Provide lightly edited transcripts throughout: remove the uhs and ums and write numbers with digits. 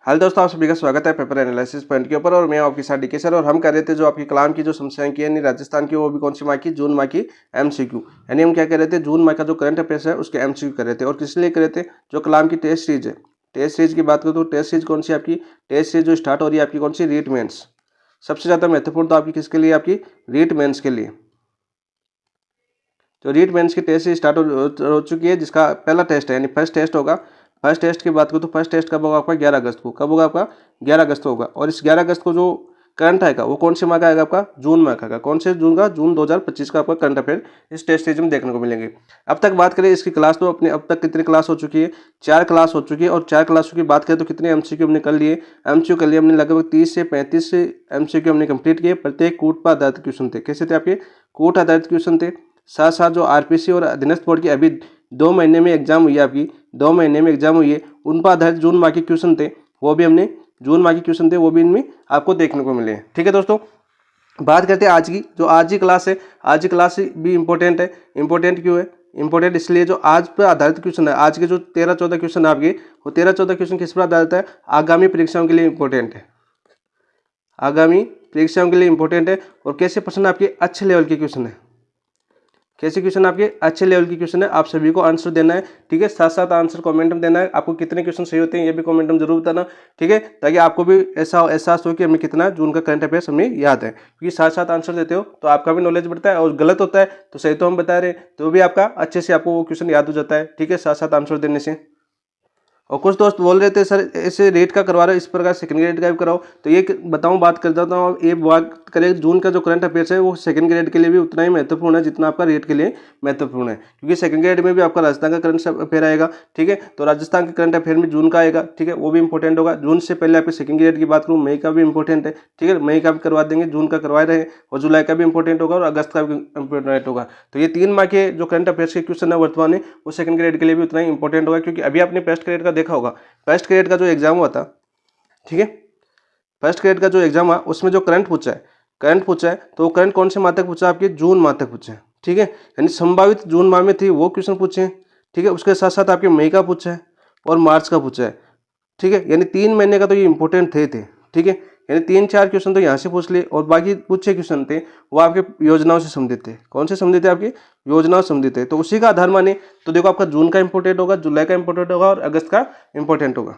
Hello दोस्तों, आप सभी का स्वागत है पेपर एनालिसिस पॉइंट के ऊपर। और मैं आपके साथ डीके सर, और हम कर रहे थे जो आपकी कलाम की जो समस्याएं की यानी राजस्थान की, वो भी कौन सी माह की, जून माह की एमसीक्यू। यानी हम क्या कर रहे थे, जून माह का जो करंट अफेयर्स है उसके एमसीक्यू कर रहे थे। और किस लिए कर रहे थे, जो कलाम की टेस्ट सीरीज है। टेस्ट सीरीज की बात करूँ तो टेस्ट सीरीज कौन सी आपकी, टेस्ट सीरीज जो स्टार्ट हो रही है आपकी कौन सी, रीट मेंस। सबसे ज़्यादा महत्वपूर्ण तो आपकी किसके लिए, आपकी रीट मेंस के लिए। जो रीट मेंस की टेस्ट सीरीज स्टार्ट हो चुकी है, जिसका पहला टेस्ट है यानी फर्स्ट टेस्ट होगा। फर्स्ट टेस्ट की बात करूँ तो फर्स्ट टेस्ट कब होगा आपका, 11 अगस्त को। कब होगा आपका, 11 अगस्त को होगा। और इस 11 अगस्त को जो करंट आएगा वो कौन से माह का आएगा आपका, जून माह का आएगा। कौन से जून का, जून 2025 का आपका करंट अफेयर इस टेस्ट सीरीज में देखने को मिलेंगे। अब तक बात करें इसकी क्लास, तो अपने अब तक कितनी क्लास हो चुकी है, 4 क्लास हो चुकी है। और 4 क्लासों की बात करें तो कितने एमसीक्यू हमने कर लिए, एमसीक्यू कर लिए हमने लगभग 30 से 35 एमसीक्यू हमने कंप्लीट किए। प्रत्येक कूट पर आधारित क्वेश्चन थे। कैसे थे आपके, कूट आधारित क्वेश्चन थे। साथ साथ जो आरपीसी और अधीनस्थ बोर्ड की अभी 2 महीने में एग्जाम हुई है आपकी, 2 महीने में एग्जाम हुई है, उन पर आधारित जून माह के क्वेश्चन थे, वो भी हमने जून माह के क्वेश्चन थे वो भी इनमें आपको देखने को मिले हैं। ठीक है दोस्तों, बात करते हैं आज की, जो आज की क्लास है। आज की क्लास भी इंपॉर्टेंट है। इंपॉर्टेंट क्यों है, इंपॉर्टेंट इसलिए जो आज पर आधारित क्वेश्चन है, आज के जो 13-14 क्वेश्चन है आपके, वो 13-14 क्वेश्चन किस पर आधारित है, आगामी परीक्षाओं के लिए इंपॉर्टेंट है। आगामी परीक्षाओं के लिए इंपॉर्टेंट है। और कैसे प्रश्न आपके, अच्छे लेवल के क्वेश्चन है। कैसे क्वेश्चन आपके, अच्छे लेवल के क्वेश्चन है। आप सभी को आंसर देना है। ठीक है, साथ साथ आंसर कमेंट में देना है। आपको कितने क्वेश्चन सही होते हैं ये भी कमेंट में जरूर बताना। ठीक है, ताकि आपको भी ऐसा एहसास हो कि हमें कितना जून का करंट अफेयर्स हमें याद है। क्योंकि साथ साथ आंसर देते हो तो आपका भी नॉलेज बढ़ता है, और गलत होता है तो सही तो हम बता रहे हैं तो भी आपका अच्छे से आपको वो क्वेश्चन याद हो जाता है। ठीक है, साथ साथ आंसर देने से। और कुछ दोस्त बोल रहे थे सर ऐसे रेट का करवा रहे हो, इस प्रकार सेकंड ग्रेड का भी कराओ। तो ये बताऊं, बात कर देता हूँ। ये बात करें, जून का जो करंट अफेयर्स है वो सेकंड ग्रेड के लिए भी उतना ही महत्वपूर्ण है जितना आपका रेट के लिए महत्वपूर्ण है। क्योंकि सेकंड ग्रेड में भी आपका राजस्थान का करंट अफेयर आएगा। ठीक है, तो राजस्थान के करंट अफेयर में जून का आएगा। ठीक है, वो भी इंपॉर्टेंट होगा। जून से पहले आपके सेकंड ग्रेड की बात करूँ, मई का भी इंपॉर्टेंट है। ठीक है, मई का भी करवा देंगे, जून का करवा रहे हैं, और जुलाई का भी इंपॉर्टेंट होगा, और अगस्त का भी इंपॉर्टेंट होगा। तो ये 3 माह के जो करंट अफेयर्स के क्वेश्चन है वर्तमान में, वो सेकंड ग्रेड के लिए भी उतना ही इंपॉर्टेंट होगा। क्योंकि अभी आपने फर्स्ट ग्रेड का देखा होगा, फर्स्ट ग्रेड का जो एग्जाम हुआ था, ठीक है, फर्स्ट ग्रेड का जो एग्जाम हुआ उसमें जो करंट पूछा है, तो वो करंट कौन से माह तक पूछा है, आपके जून माह तक पूछा है। ठीक है, यानी संभावित जून माह में थी वो क्वेश्चन पूछे हैं। ठीक है, उसके साथ साथ आपके मई का पूछा है और मार्च का पूछा है। ठीक है, यानी 3 महीने का तो ये इंपॉर्टेंट थे। ठीक है, यानी 3-4 क्वेश्चन तो यहाँ से पूछ लिए, और बाकी पूछे क्वेश्चन थे वो आपके योजनाओं से संबंधित थे। कौन से संबंधित थे, आपकी योजनाओं से संबंधित थे। तो उसी का आधार माने तो देखो, आपका जून का इंपॉर्टेंट होगा, जुलाई का इंपॉर्टेंट होगा, और अगस्त का इंपॉर्टेंट होगा।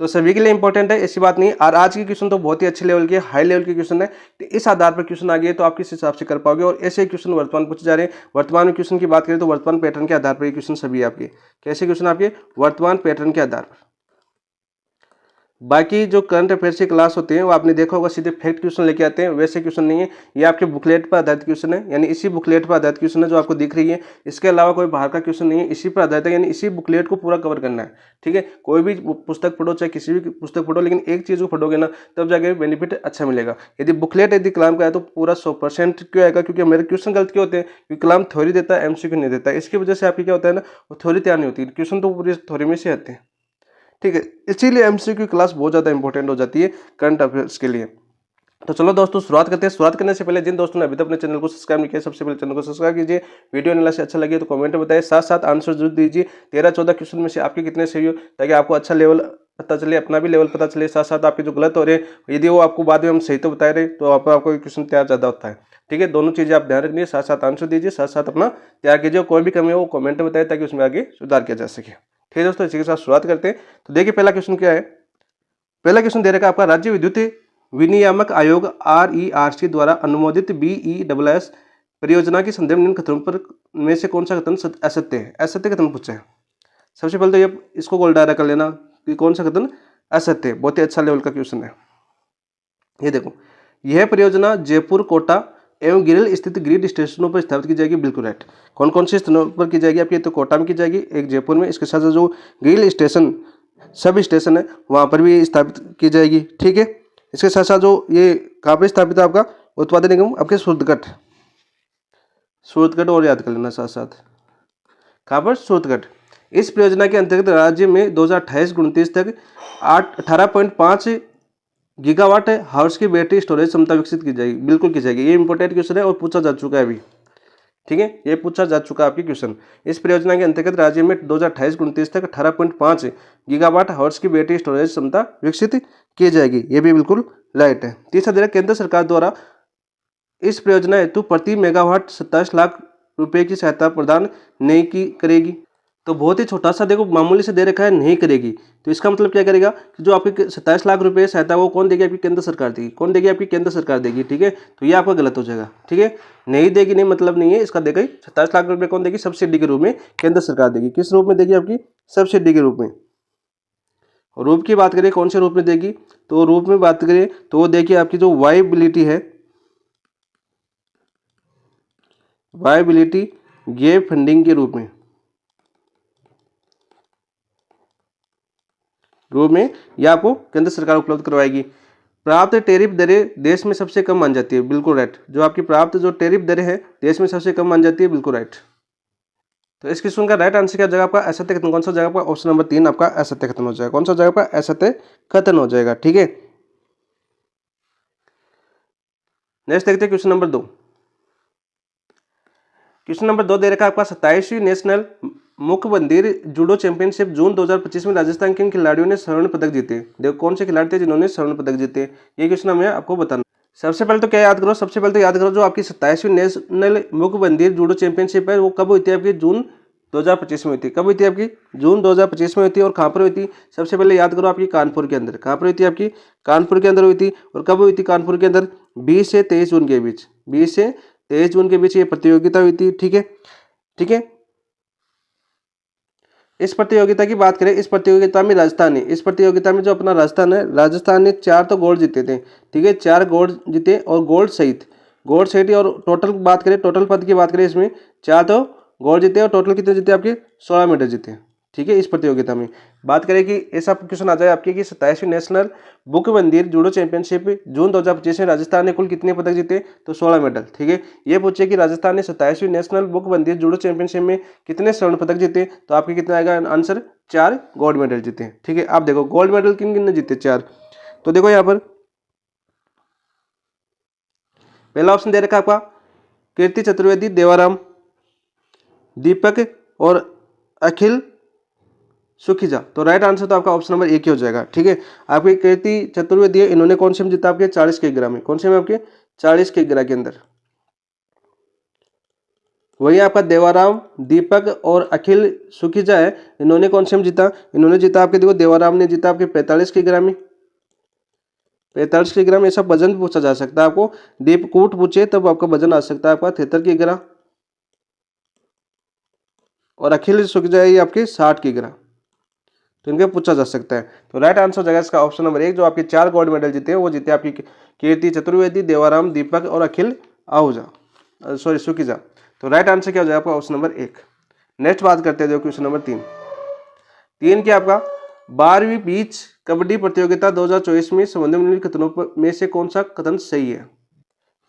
तो सभी के लिए इंपॉर्टेंट है, ऐसी बात नहीं। और आज के क्वेश्चन तो बहुत ही अच्छे लेवल के, हाई लेवल के क्वेश्चन है। तो इस आधार पर क्वेश्चन आ गए तो आप किस हिसाब से कर पाओगे। और ऐसे क्वेश्चन वर्तमान पूछे जा रहे हैं। वर्तमान में क्वेश्चन की बात करें तो वर्तमान पैटर्न के आधार पर ये क्वेश्चन सभी आपके, कैसे क्वेश्चन आपके, वर्तमान पैटर्न के आधार पर। बाकी जो करंट अफेयर्स की क्लास होते हैं वो आपने देखा होगा, सीधे फैक्ट क्वेश्चन लेके आते हैं, वैसे क्वेश्चन नहीं है। ये आपके बुकलेट पर आधारित क्वेश्चन है, यानी इसी बुकलेट पर आधारित क्वेश्चन है जो आपको दिख रही है। इसके अलावा कोई बाहर का क्वेश्चन नहीं है, इसी पर आधारित है, यानी इसी बुकलेट को पूरा कवर करना है। ठीक है, कोई भी पुस्तक पढ़ो, चाहे किसी भी पुस्तक पढ़ो, लेकिन एक चीज़ को पढ़ोगे ना तब जाके बेनिफिट अच्छा मिलेगा। यदि बुकलेट यदि कलाम का है तो पूरा 100% क्यों आएगा, क्योंकि मेरे क्वेश्चन गलत क्यों होते हैं, क्योंकि कलाम थ्योरी देता है, एमसीक्यू नहीं देता है। इसकी वजह से आपकी क्या होता है ना, वो थ्योरी तैयार नहीं होती, क्वेश्चन तो पूरी थ्योरी में से आते हैं। ठीक है, इसीलिए एमसीक्यू क्लास बहुत ज़्यादा इंपॉर्टेंट हो जाती है करंट अफेयर्स के लिए। तो चलो दोस्तों शुरुआत करते हैं। शुरुआत करने से पहले जिन दोस्तों ने अभी तक अपने चैनल को सब्सक्राइब नहीं किया, सबसे पहले चैनल को सब्सक्राइब कीजिए। वीडियो एनालिसिस अच्छा लगे तो कमेंट में बताइए, साथ साथ आंसर जरूर दीजिए। 13-14 क्वेश्चन में से आपके कितने सही हो, ताकि आपको अच्छा लेवल पता चले, अपना भी लेवल पता चले। साथ साथ आपके जो गलत हो रहे हैं, यदि वो आपको बाद में हम सही तो बता रहे तो आपको क्वेश्चन तैयार ज़्यादा होता है। ठीक है, दोनों चीज़ें आप ध्यान रखिए, साथ साथ आंसर दीजिए, साथ साथ अपना तैयार कीजिए। कोई भी कमी हो वो कमेंट में बताइए, ताकि उसमें आगे सुधार किया जा सके। ठीक है दोस्तों, इसी के साथ शुरुआत करते हैं। तो देखिए पहला क्वेश्चन क्या है। पहला क्वेश्चन दे रखा है आपका, राज्य विद्युत विनियामक आयोग RERC द्वारा अनुमोदित BESS परियोजना के संदर्भ निम्न कथनों पर में से कौन सा कथन असत्य है। असत्य कथन पूछा है। सबसे पहले तो ये इसको गोल डायरा कर लेना कि कौन सा कथन असत्य है। बहुत ही अच्छा लेवल का क्वेश्चन है। ये देखो, यह परियोजना जयपुर, कोटा एवं गिरिल स्थित ग्रिड स्टेशनों पर स्थापित की जाएगी। बिल्कुल राइट। कौन कौन से स्थानों पर की जाएगी आपकी, तो कोटा में की जाएगी, एक जयपुर में, इसके साथ साथ जो ग्रिल स्टेशन सब स्टेशन है वहाँ पर भी स्थापित की जाएगी। ठीक है, इसके साथ साथ जो ये कहाँ पर स्थापित है आपका, उत्पादन निगम आपके सूरतगढ़, सूरतगढ़ और याद कर लेना साथ साथ, कहाँ पर, सूरतगढ़। इस परियोजना के अंतर्गत राज्य में 2028-29 तक 18.5 गीगावाट हाउस की बैटरी स्टोरेज क्षमता विकसित की जाएगी। बिल्कुल की जाएगी, ये इंपॉर्टेंट क्वेश्चन है और पूछा जा चुका है अभी। ठीक है, ये पूछा जा चुका आपकी क्वेश्चन। इस परियोजना के अंतर्गत राज्य में 2028-29 तक 18.5 गीगावाट हावर्स की बैटरी स्टोरेज क्षमता विकसित की जाएगी। ये भी बिल्कुल राइट है। तीसरा दे रहा केंद्र सरकार द्वारा इस परियोजना हेतु प्रति मेगावाट 27 लाख रुपए की सहायता प्रदान नहीं की करेगी। तो बहुत ही छोटा सा देखो मामूली से दे रखा है, नहीं करेगी। तो इसका मतलब क्या करेगा कि जो आपके 27 लाख रुपए सहायता वो कौन देगी? आपकी केंद्र सरकार देगी। कौन देगी? आपकी केंद्र सरकार देगी। ठीक है, तो ये आपका गलत हो जाएगा। ठीक है, नहीं देगी नहीं मतलब नहीं है, इसका देगा 27 लाख रुपए कौन देगी? सब्सिडी के रूप में केंद्र सरकार देगी। किस रूप में देगी? आपकी सब्सिडी के रूप में। रूप की बात करें कौन से रूप में देगी, तो रूप में बात करें तो वो देखिए आपकी जो वायबिलिटी है, वायबिलिटी गैप फंडिंग के रूप में यह आपको केंद्र सरकार उपलब्ध करवाएगी। प्राप्त टैरिफ दरें देश में सबसे कम मान जाती है। बिल्कुल राइट। जो आपकी प्राप्त जो टैरिफ दरें हैं देश में सबसे कम मान जाती है। बिल्कुल राइट। तो इस क्वेश्चन का राइट आंसर क्या जगह आपका? असत्य खत्म। कौन सा जगह आपका? ऑप्शन नंबर 3 आपका असत्य खत्म हो जाएगा। कौन सा जगह आपका? असत्य खत्म हो जाएगा। ठीक है, नेक्स्ट देखते हैं क्वेश्चन नंबर 2। क्वेश्चन नंबर 2 दे रखा है आपका 27वीं नेशनल मुख्य मंदिर जूडो चैंपियनशिप जून 2025 में राजस्थान के खिलाड़ियों ने स्वर्ण पदक जीते। देखो कौन से खिलाड़ी थे जिन्होंने स्वर्ण पदक जीते, ये क्वेश्चन हमें आपको बताना। सबसे पहले तो क्या याद करो? सबसे पहले तो याद करो जो आपकी 27वीं नेशनल मुख्य मंदिर जूडो चैंपियनशिप है वो कब हुई थी? आपकी जून 2025 में हुई थी। कब हुई थी? आपकी जून 2025 में हुई थी। और कहाँ पर हुई थी? सबसे पहले याद करो आपकी कानपुर के अंदर। कहाँ पर हुई थी? आपकी कानपुर के अंदर हुई थी। और कब हुई थी कानपुर के अंदर? 20 से 23 जून के बीच। 20 से 23 जून के बीच ये प्रतियोगिता हुई थी। ठीक है, ठीक है। इस प्रतियोगिता की बात करें, इस प्रतियोगिता में इस प्रतियोगिता में जो अपना राजस्थान ने 4 तो गोल्ड जीते थे। ठीक है, 4 गोल्ड जीते और गोल्ड सहित और टोटल बात करें, टोटल पद की बात करें इसमें 4 तो गोल्ड जीते और टोटल कितने जीते? आपके 16 मेडल जीते। ठीक है, इस प्रतियोगिता में बात करें कि ऐसा क्वेश्चन आ जाए आपके कि 27वीं नेशनल बुक मंदिर जूडो चैंपियनशिप जून 2025 में राजस्थान ने कुल कितने पदक जीते? तो 16 मेडल। ठीक है, ये पूछे कि राजस्थान ने 27वीं नेशनल बुक मंदिर जूडो चैंपियनशिप में कितने स्वर्ण पदक जीते, तो आपके कितना आएगा आंसर? 4 गोल्ड मेडल जीते। ठीक है, आप देखो गोल्ड मेडल किन किन ने जीते? 4। तो देखो यहाँ पर पहला ऑप्शन दे रखा आपका कीर्ति चतुर्वेदी, देवाराम, दीपक और अखिल सुखीजा। तो राइट आंसर तो आपका ऑप्शन नंबर 1 ही हो जाएगा। ठीक है, आपकी कीर्ति चतुर्वेदी है, इन्होंने कौन से में जीता? आपके 40 किलोग्राम में। कौन से में? आपके 40 किलोग्राम के अंदर। वही आपका देवाराम, दीपक और अखिल सुखीजा है, इन्होंने कौन से में जीता? इन्होंने जीता आपके देखो देवाराम ने जीता आपके 45 किलोग्राम में। 45 किलोग्राम। ऐसा वजन पूछा जा सकता है आपको, दीप कूट पूछे तब आपका वजन आ सकता है आपका 73 किलोग्राम। और अखिल सुखीजा ये आपके 60 किलोग्राम। तो इनके पूछा जा सकता है। तो राइट आंसर हो जाएगा इसका ऑप्शन नंबर 1। जो आपके 4 गोल्ड मेडल जीते हैं वो जीते आपकी कीर्ति चतुर्वेदी, देवाराम, दीपक और अखिल सुखीजा। तो राइट आंसर क्या हो जाएगा आपका? Option number 1। नेक्स्ट बात करते हैं जो क्वेश्चन नंबर 3 क्या आपका 12वीं बीच कबड्डी प्रतियोगिता 2024 में संबंधित निम्नलिखित कथनों में से कौन सा कथन सही है?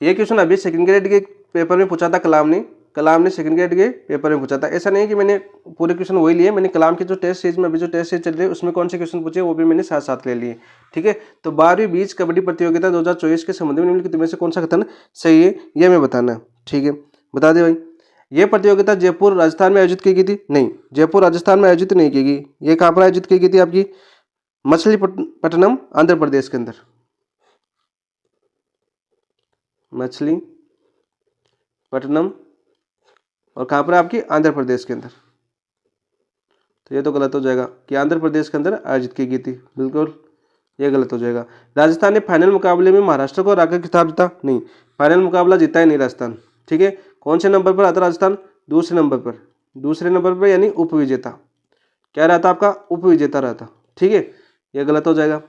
ये क्वेश्चन अभी सेकंड ग्रेड के पेपर में पूछा था कलाम ने सेकंड ग्रेड के पेपर में पूछा था। ऐसा नहीं कि मैंने पूरे क्वेश्चन वही लिए, मैंने कलाम के जो टेस्ट सीरीज में अभी जो टेस्ट सीरीज चल रही है उसमें कौन से क्वेश्चन पूछे वो भी मैंने साथ साथ ले लिए। ठीक है, तो 12वीं बीच कबड्डी प्रतियोगिता 2024 के संबंध में निम्नलिखित में से कौन सा कथन सही है ये हमें बताना है। ठीक है, बता दे भाई। ये प्रतियोगिता जयपुर राजस्थान में आयोजित की गई थी? नहीं, जयपुर राजस्थान में आयोजित नहीं की गई। ये कहाँ पर आयोजित की गई थी? आपकी मछलीपट्टनम आंध्र प्रदेश के अंदर। मछलीपट्टनम और कहाँ पर? आपकी आंध्र प्रदेश के अंदर। तो ये तो गलत हो जाएगा कि आंध्र प्रदेश के अंदर आयोजित की गई थी। बिल्कुल ये गलत हो जाएगा। राजस्थान ने फाइनल मुकाबले में महाराष्ट्र को हराकर खिताब जीता? नहीं, फाइनल मुकाबला जीता ही नहीं राजस्थान। ठीक है, कौन से नंबर पर आता राजस्थान? दूसरे नंबर पर यानी उपविजेता। क्या रहता आपका? उपविजेता रहता। ठीक है, ये गलत हो जाएगा।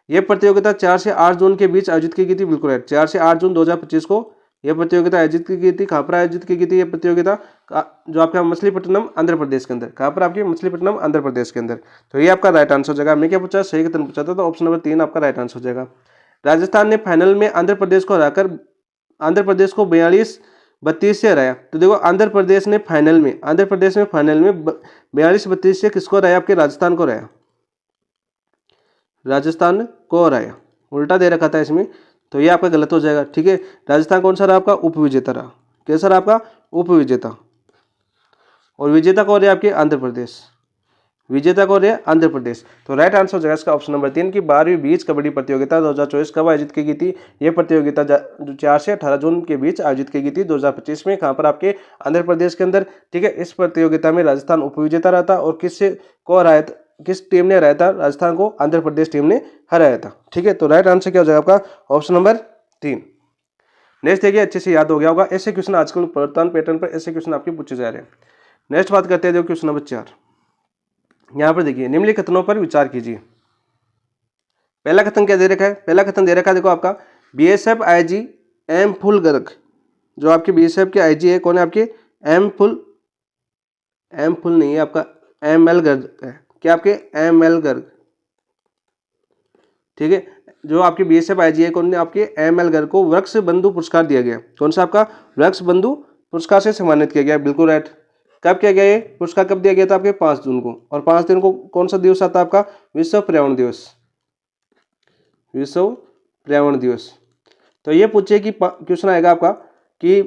यह प्रतियोगिता 4 से 8 जून के बीच आयोजित की गई थी। बिल्कुल राइट, 4 से 8 जून 2025 को यह प्रतियोगिता आयोजित की गई थी। कहाँ पर आयोजित की गई थी यह प्रतियोगिता? जो आपका मछलीपट्टनम आंध्र प्रदेश के अंदर। कहाँ पर? आपकी मछलीपट्टनम आंध्र प्रदेश के अंदर। तो ये आपका राइट आंसर हो जाएगा। मैं क्या पूछा? सही कथन पूछा था, तो ऑप्शन नंबर 3 आपका राइट आंसर हो जाएगा। राजस्थान ने फाइनल में आंध्र प्रदेश को 42-32 से हराया। तो देखो आंध्र प्रदेश ने फाइनल में 42-32 से किसको हराया? आपके राजस्थान को हराया। राजस्थान को हराया, उल्टा दे रखा था इसमें, तो ये आपका गलत हो जाएगा। ठीक है, राजस्थान कौन सा रहा? आपका उपविजेता रहा। कैसा रहा आपका? उपविजेता। और विजेता कौन है आपके? आंध्र प्रदेश। विजेता कौन है? आंध्र प्रदेश। तो राइट आंसर हो जाएगा इसका ऑप्शन नंबर 3 की 12वीं बीच कबड्डी प्रतियोगिता 2024 कब आयोजित की गई थी? ये प्रतियोगिता 4 से 18 जून के बीच आयोजित की गई थी 2025 में। कहाँ पर? आपके आंध्र प्रदेश के अंदर। ठीक है, इस प्रतियोगिता में राजस्थान उपविजेता रहा था और को हराया था? किस टीम ने हराया था राजस्थान को? आंध्र प्रदेश टीम ने हराया था। ठीक है, तो राइट आंसर क्या हो जाएगा आपका? Option number 3। नेक्स्ट देखिए, अच्छे से याद हो गया होगा। ऐसे क्वेश्चन आजकल वर्तमान पैटर्न पर ऐसे क्वेश्चन आपके पूछे जा रहे हैं। नेक्स्ट बात करते हैं, देखो क्वेश्चन नंबर 4। यहाँ पर देखिए, निम्नलिखित कथनों पर विचार कीजिए। पहला कथन क्या दे रखा है? पहला कथन दे रखा है, देखो आपका बीएसएफ आईजी एम फुल गर्ग। जो आपके बीएसएफ के आईजी है कौन है? आपके एम फुल नहीं है आपका, एम एल गर्ग है। क्या? आपके एम एल गर्ग। ठीक है, जो आपके बीएसएफ आईजी है कौन ने? आपके एम एल गर्ग को वृक्ष बंधु पुरस्कार दिया गया। कौन सा? आपका वृक्ष बंधु पुरस्कार से सम्मानित किया गया। बिल्कुल राइट। कब किया गया? ये पुरस्कार कब दिया गया था? आपके 5 जून को। और 5 जून को कौन सा दिवस आता है आपका? विश्व पर्यावरण दिवस। विश्व पर्यावरण दिवस। तो ये पूछे कि क्वेश्चन आएगा आपका कि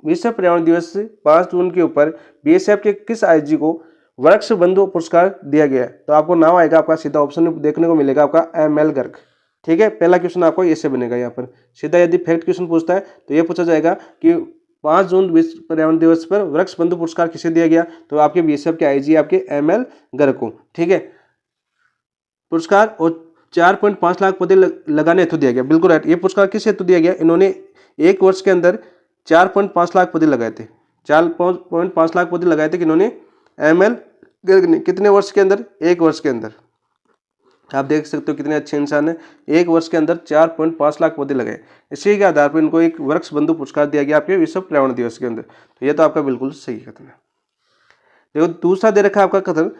विश्व पर्यावरण दिवस 5 जून के ऊपर बीएसएफ के किस आईजी को वृक्ष बंधु पुरस्कार दिया गया है? तो आपको नाम आएगा आपका, सीधा ऑप्शन देखने को मिलेगा आपका एम एल गर्ग। ठीक है, पहला क्वेश्चन आपको ऐसे बनेगा। यहाँ पर सीधा यदि फैक्ट क्वेश्चन पूछता है तो ये पूछा जाएगा कि 5 जून विश्व पर्यावरण दिवस पर वृक्ष बंधु पुरस्कार किसे दिया गया? तो आपके बीएसएफ के आईजी आपके एम एल गर्ग को। ठीक है, पुरस्कार और 4.5 लाख पौधे लगाने हेतु दिया गया। बिल्कुल राइट। ये पुरस्कार किस हेतु दिया गया? इन्होंने 1 वर्ष के अंदर 4.5 लाख पौधे लगाए थे। 4.5 लाख पौधे लगाए थे कि इन्होंने एम एल गर्ग ने। कितने वर्ष के अंदर? 1 वर्ष के अंदर। आप देख सकते हो कितने अच्छे इंसान है। 1 वर्ष के अंदर 4.5 लाख पौधे लगाए। इसी के आधार पर इनको एक वृक्ष बंधु पुरस्कार दिया गया आपके विश्व पर्यावरण दिवस के अंदर। तो ये तो आपका बिल्कुल सही कथन है। देखो दूसरा दे रखा है आपका कथन,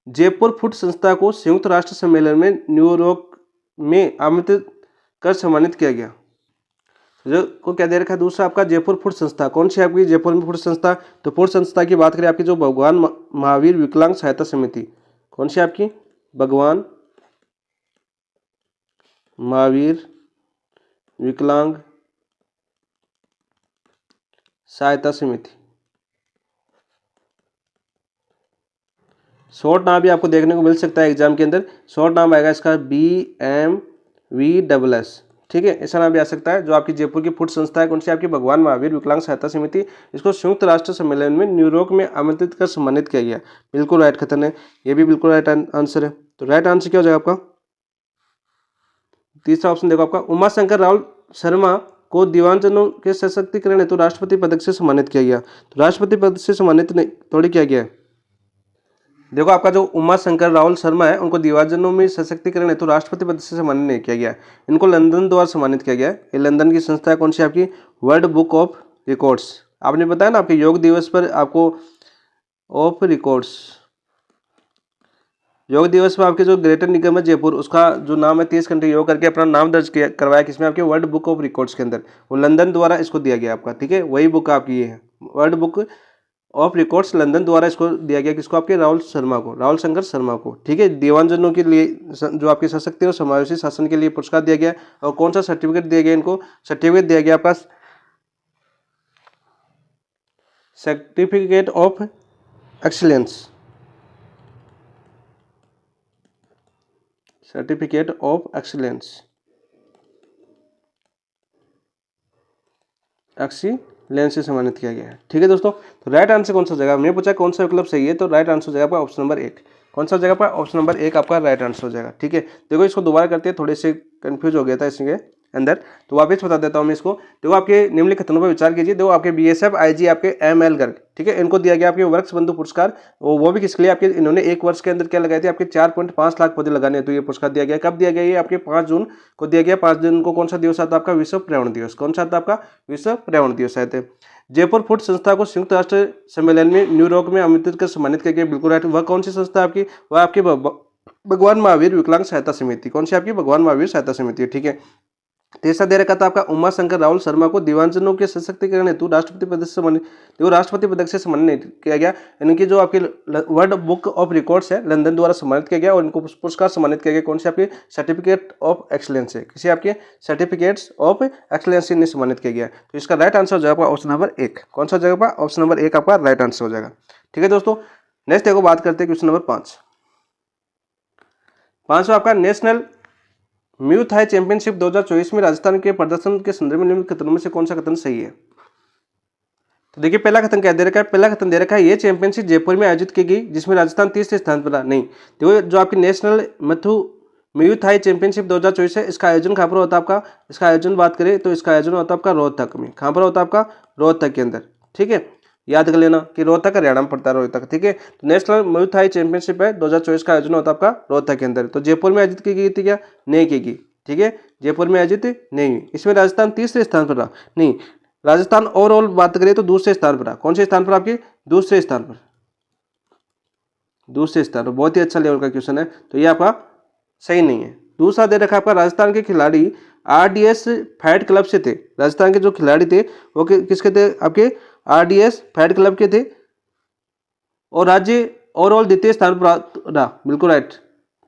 जयपुर फुट संस्था को संयुक्त राष्ट्र सम्मेलन में न्यूयॉर्क में आमंत्रित कर सम्मानित किया गया। जो को क्या दे रखा है? दूसरा आपका जयपुर फुट संस्था। कौन सी आपकी जयपुर में फुट संस्था? तो फुट संस्था की बात करें आपकी जो भगवान महावीर विकलांग सहायता समिति। कौन सी आपकी? भगवान महावीर विकलांग सहायता समिति। शॉर्ट नाम भी आपको देखने को मिल सकता है एग्जाम के अंदर। शॉर्ट नाम आएगा इसका BMVSS। ठीक है, ऐसा नाम भी आ सकता है। जो आपकी जयपुर की फुट संस्था है कौन सी? आपकी भगवान महावीर विकलांग सहायता समिति। इसको संयुक्त राष्ट्र सम्मेलन में न्यूयॉर्क में आमंत्रित कर सम्मानित किया गया। बिल्कुल राइट कथन है, ये भी बिल्कुल राइट आंसर है। तो राइट आंसर क्या हो जाएगा आपका? तीसरा ऑप्शन देखो आपका, उमाशंकर राव शर्मा को दिव्यांगजनों के सशक्तिकरण हेतु राष्ट्रपति पदक से सम्मानित किया गया। तो राष्ट्रपति पद से सम्मानित नहीं थोड़ी किया गया है। देखो आपका जो उमाशंकर राहुल शर्मा है उनको दिव्यांगजनों में सशक्तिकरण हेतु राष्ट्रपति पद से सम्मानित नहीं किया गया। इनको लंदन द्वारा सम्मानित किया गया है। ये लंदन की संस्था है कौन सी? आपकी वर्ल्ड बुक ऑफ रिकॉर्ड्स। आपने बताया ना आपके योग दिवस पर आपको ऑफ रिकॉर्ड्स, योग दिवस में आपके जो ग्रेटर निगम है जयपुर उसका जो नाम है 30 घंटे योग करके अपना नाम दर्ज करवाया किसमें? आपके वर्ल्ड बुक ऑफ रिकॉर्ड्स के अंदर। वो लंदन द्वारा इसको दिया गया आपका। ठीक है, वही बुक आपकी ये है, world book of records London द्वारा इसको दिया गया। किसको? आपके राहुल शर्मा को, राहुल शंकर शर्मा को। ठीक है, दिव्यांगजनों के लिए जो आपके सशक्ति और समावेशी शासन के लिए पुरस्कार दिया गया। और कौन सा सर्टिफिकेट दिया गया इनको? सर्टिफिकेट दिया गया आपका certificate of excellence. Certificate of excellence, excellence से सम्मानित किया गया है। ठीक है दोस्तों, तो राइट आंसर कौन सा जगह? मैं पूछा कौन सा विकल्प सही है, तो राइट आंसर हो जाएगा आपका ऑप्शन नंबर 1। कौन सा जगह पर? ऑप्शन नंबर 1 आपका राइट आंसर हो जाएगा। ठीक है, देखो इसको दोबारा करते हैं, थोड़े से कंफ्यूज हो गया था इसके अंदर, तो वापस बता देता हूँ मैं इसको। देखो आपके निम्नलिखित कथनों पर विचार कीजिए। देखो आपके बीएसएफ आईजी आपके एमएल गर्ग, ठीक है, इनको दिया गया आपके वृक्ष बंधु पुरस्कार। वो भी किसके लिए? आपके इन्होंने 1 वर्ष के अंदर क्या लगाए थे? आपके 4.5 लाख पौधे लगाने, तो ये पुरस्कार दिया गया। कब दिया गया? ये आपके 5 जून को दिया गया। 5 जून को कौन सा दिवस आता है? आपका विश्व पर्यावरण दिवस। कौन सा आता है आपका? विश्व पर्यावरण दिवस आए थे। जयपुर फुट संस्था को संयुक्त राष्ट्र सम्मेलन में न्यूयॉर्क में आमंत्रित कर सम्मानित किया गया। बिल्कुल राइट। वह कौन सी संस्था आपकी? वह आपकी भगवान महावीर विकलांग सहायता समिति। कौन सी आपकी? भगवान महावीर सहायता समिति। ठीक है, तीसरा दे रखा था आपका उमा शंकर राहुल शर्मा को दिव्यांगजनों के सशक्तिकरण हेतु राष्ट्रपति पद से सम्मानित, तो राष्ट्रपति पदक से सम्मानित किया गया। इनकी जो आपकी वर्ल्ड बुक ऑफ रिकॉर्ड्स है लंदन द्वारा सम्मानित किया गया और इनको पुरस्कार सम्मानित किया गया कौन से आपके सर्टिफिकेट ऑफ एक्सलेंस से, किसी आपके सर्टिफिकेट्स ऑफ एक्सलेंस ने सम्मानित किया गया। तो इसका राइट आंसर हो जाएगा ऑप्शन नंबर 1। कौन सा हो जाएगा? ऑप्शन नंबर 1 आपका राइट आंसर हो जाएगा। ठीक है दोस्तों, नेक्स्ट देखो बात करते हैं क्वेश्चन नंबर 5। पांचवा आपका नेशनल म्यू थाई चैंपियनशिप 2024 में राजस्थान के प्रदर्शन के संदर्भ में निम्नलिखित कथनों में से कौन सा कथन सही है? तो देखिए पहला कथन क्या दे रखा है, पहला कथन दे रखा है ये चैंपियनशिप जयपुर में आयोजित की गई जिसमें राजस्थान तीसरे स्थान पर रहा। नहीं, तो जो आपकी नेशनल म्यू थाई चैंपियनशिप 2024 है, इसका आयोजन कहाँ पर होता है आपका? इसका आयोजन बात करें तो इसका आयोजन होता है आपका रोहतक में। कहाँ पर होता है आपका? रोहतक के अंदर। ठीक है, याद कर लेना कि रोहतक हरियाणा में पड़ता है रोहतक। ठीक है, तो नेशनल म्यू थाई चैंपियनशिप है 2024 का आयोजन होता है आपका रोहतक के अंदर। तो जयपुर में आयोजित की गई थी क्या? नहीं की गई। ठीक है, जयपुर में आयोजित नहीं हुई। इसमें राजस्थान तीसरे स्थान पर रहा। नहीं, राजस्थान ओवरऑल बात करें तो दूसरे स्थान पर रहा। कौन से स्थान पर? आपके दूसरे स्थान पर, दूसरे स्थान पर। बहुत ही अच्छा लेवल का क्वेश्चन है, तो ये आपका सही नहीं है। दूसरा दे रखा आपका राजस्थान के खिलाड़ी आरडीएस फैट क्लब से थे। राजस्थान के जो खिलाड़ी थे वो किसके थे? आपके आरडीएस फैट क्लब के थे और राज्य ओवरऑल द्वितीय स्थान पर रहा। बिल्कुल राइट।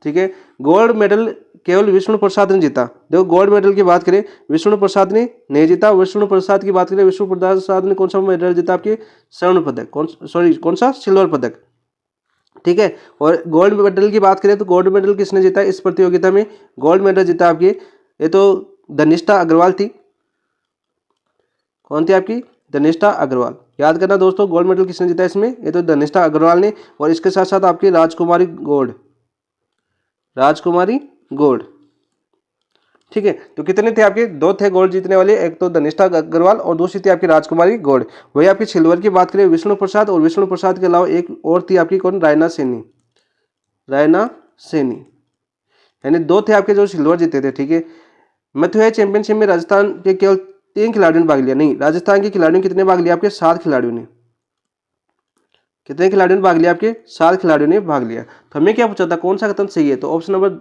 ठीक है, गोल्ड मेडल केवल विष्णु प्रसाद ने जीता। देखो गोल्ड मेडल की बात करें विष्णु प्रसाद ने नहीं जीता। विष्णु प्रसाद की बात करें, विष्णु प्रसाद ने कौन सा मेडल जीता? आपके स्वर्ण पदक, कौन सा? सिल्वर पदक। ठीक है, और गोल्ड मेडल की बात करें तो गोल्ड मेडल किसने जीता इस प्रतियोगिता में? गोल्ड मेडल जीता आपकी, ये तो धनिष्ठा अग्रवाल थी। कौन थी आपकी? धनिष्ठा अग्रवाल। याद करना दोस्तों, गोल्ड मेडल किसने जीता इसमें? ये तो धनिष्ठा अग्रवाल ने। और इसके साथ साथ आपकी राजकुमारी गौड़, राजकुमारी गौड़। ठीक है, तो कितने थे आपके? 2 थे गोल्ड जीतने वाले, एक तो धनिष्ठा अग्रवाल और दूसरी थी आपकी राजकुमारी गौड़। वही आपकी सिल्वर की बात करें विष्णु प्रसाद, और विष्णु प्रसाद के अलावा एक और थी आपकी कौन? रायना सैनी, रायना सैनी। यानी 2 थे आपके जो सिल्वर जीते थे। ठीक है, मैथ्यू चैंपियनशिप में राजस्थान के केवल 3 खिलाड़ियों ने भाग लिया। नहीं, राजस्थान के खिलाड़ियों ने कितने भाग लिया? आपके 7 खिलाड़ियों ने। कितने खिलाड़ियों ने भाग लिया? आपके 7 खिलाड़ियों ने भाग लिया। तो हमें क्या पूछा था कौन सा कथन सही है? तो ऑप्शन नंबर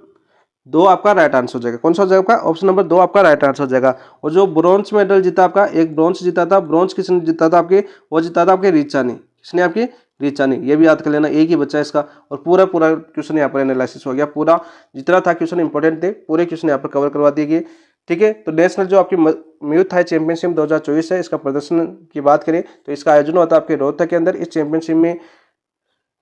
2 आपका राइट आंसर हो जाएगा। कौन सा हो जाएगा? ऑप्शन नंबर 2 आपका राइट आंसर हो जाएगा। और जो ब्रॉन्ज मेडल जीता आपका, एक ब्रॉन्ज जीता था। ब्रॉन्ज किसने जीता था आपके? वो जीता था आपके ऋचा ने। किसने? आपकी ऋचा ने। ये भी याद कर लेना, एक ही बच्चा है इसका। और पूरा क्वेश्चन यहाँ पर एनालिसिस हो गया। पूरा जितना था क्वेश्चन इंपॉर्टेंट थे पूरे क्वेश्चन यहाँ पर कवर करवा दिए गए। ठीक है, तो नेशनल जो आपकी म्यू थाई चैंपियनशिप 2024 है, इसका प्रदर्शन की बात करें तो इसका आयोजन होता है आपके रोहतक के अंदर। इस चैंपियनशिप में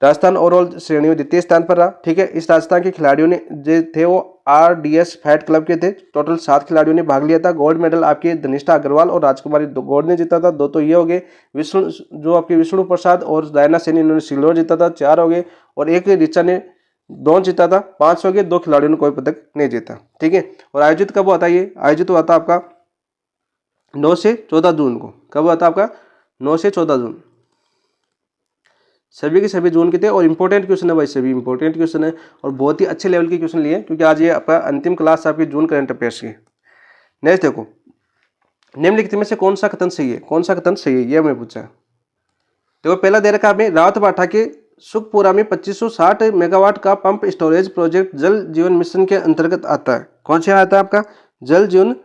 राजस्थान ओवरऑल श्रेणी में द्वितीय स्थान पर रहा। ठीक है, इस राजस्थान के खिलाड़ियों ने जो थे वो आरडीएस फैट क्लब के थे। टोटल 7 खिलाड़ियों ने भाग लिया था। गोल्ड मेडल आपके धनिष्ठा अग्रवाल और राजकुमारी गौड़ ने जीता था। 2 तो ये हो गए। विष्णु जो आपके विष्णु प्रसाद और रायना सैनी इन्होंने सिल्वर जीता था, 4 हो गए। और एक ऋचा ने ब्रॉन्ज जीता था, 5 हो गए। 2 खिलाड़ियों ने कोई पदक नहीं जीता। ठीक है, और आयोजित कब हुआ था? ये आयोजित हुआ था आपका 9 से 14 जून को। कब हुआ था आपका? 9 से 14 जून। सभी के सभी जून के थे। और इंपॉर्टेंट क्वेश्चन है भाई, सभी इंपॉर्टेंट क्वेश्चन है और बहुत ही अच्छे लेवल के क्वेश्चन लिए, क्योंकि आज ये आपका अंतिम क्लास आपकी जून करंट अफेयर्स की। नेक्स्ट देखो, निम्नलिखित में से कौन सा कथन सही है? कौन सा कथन सही है ये हमें पूछा है। देखो पहला दे रखा हमें, रावत भाटा के सुखपुरा में 2560 मेगावाट का पंप स्टोरेज प्रोजेक्ट जल जीवन मिशन के अंतर्गत आता है। कौन से आता है आपका? जल जीवन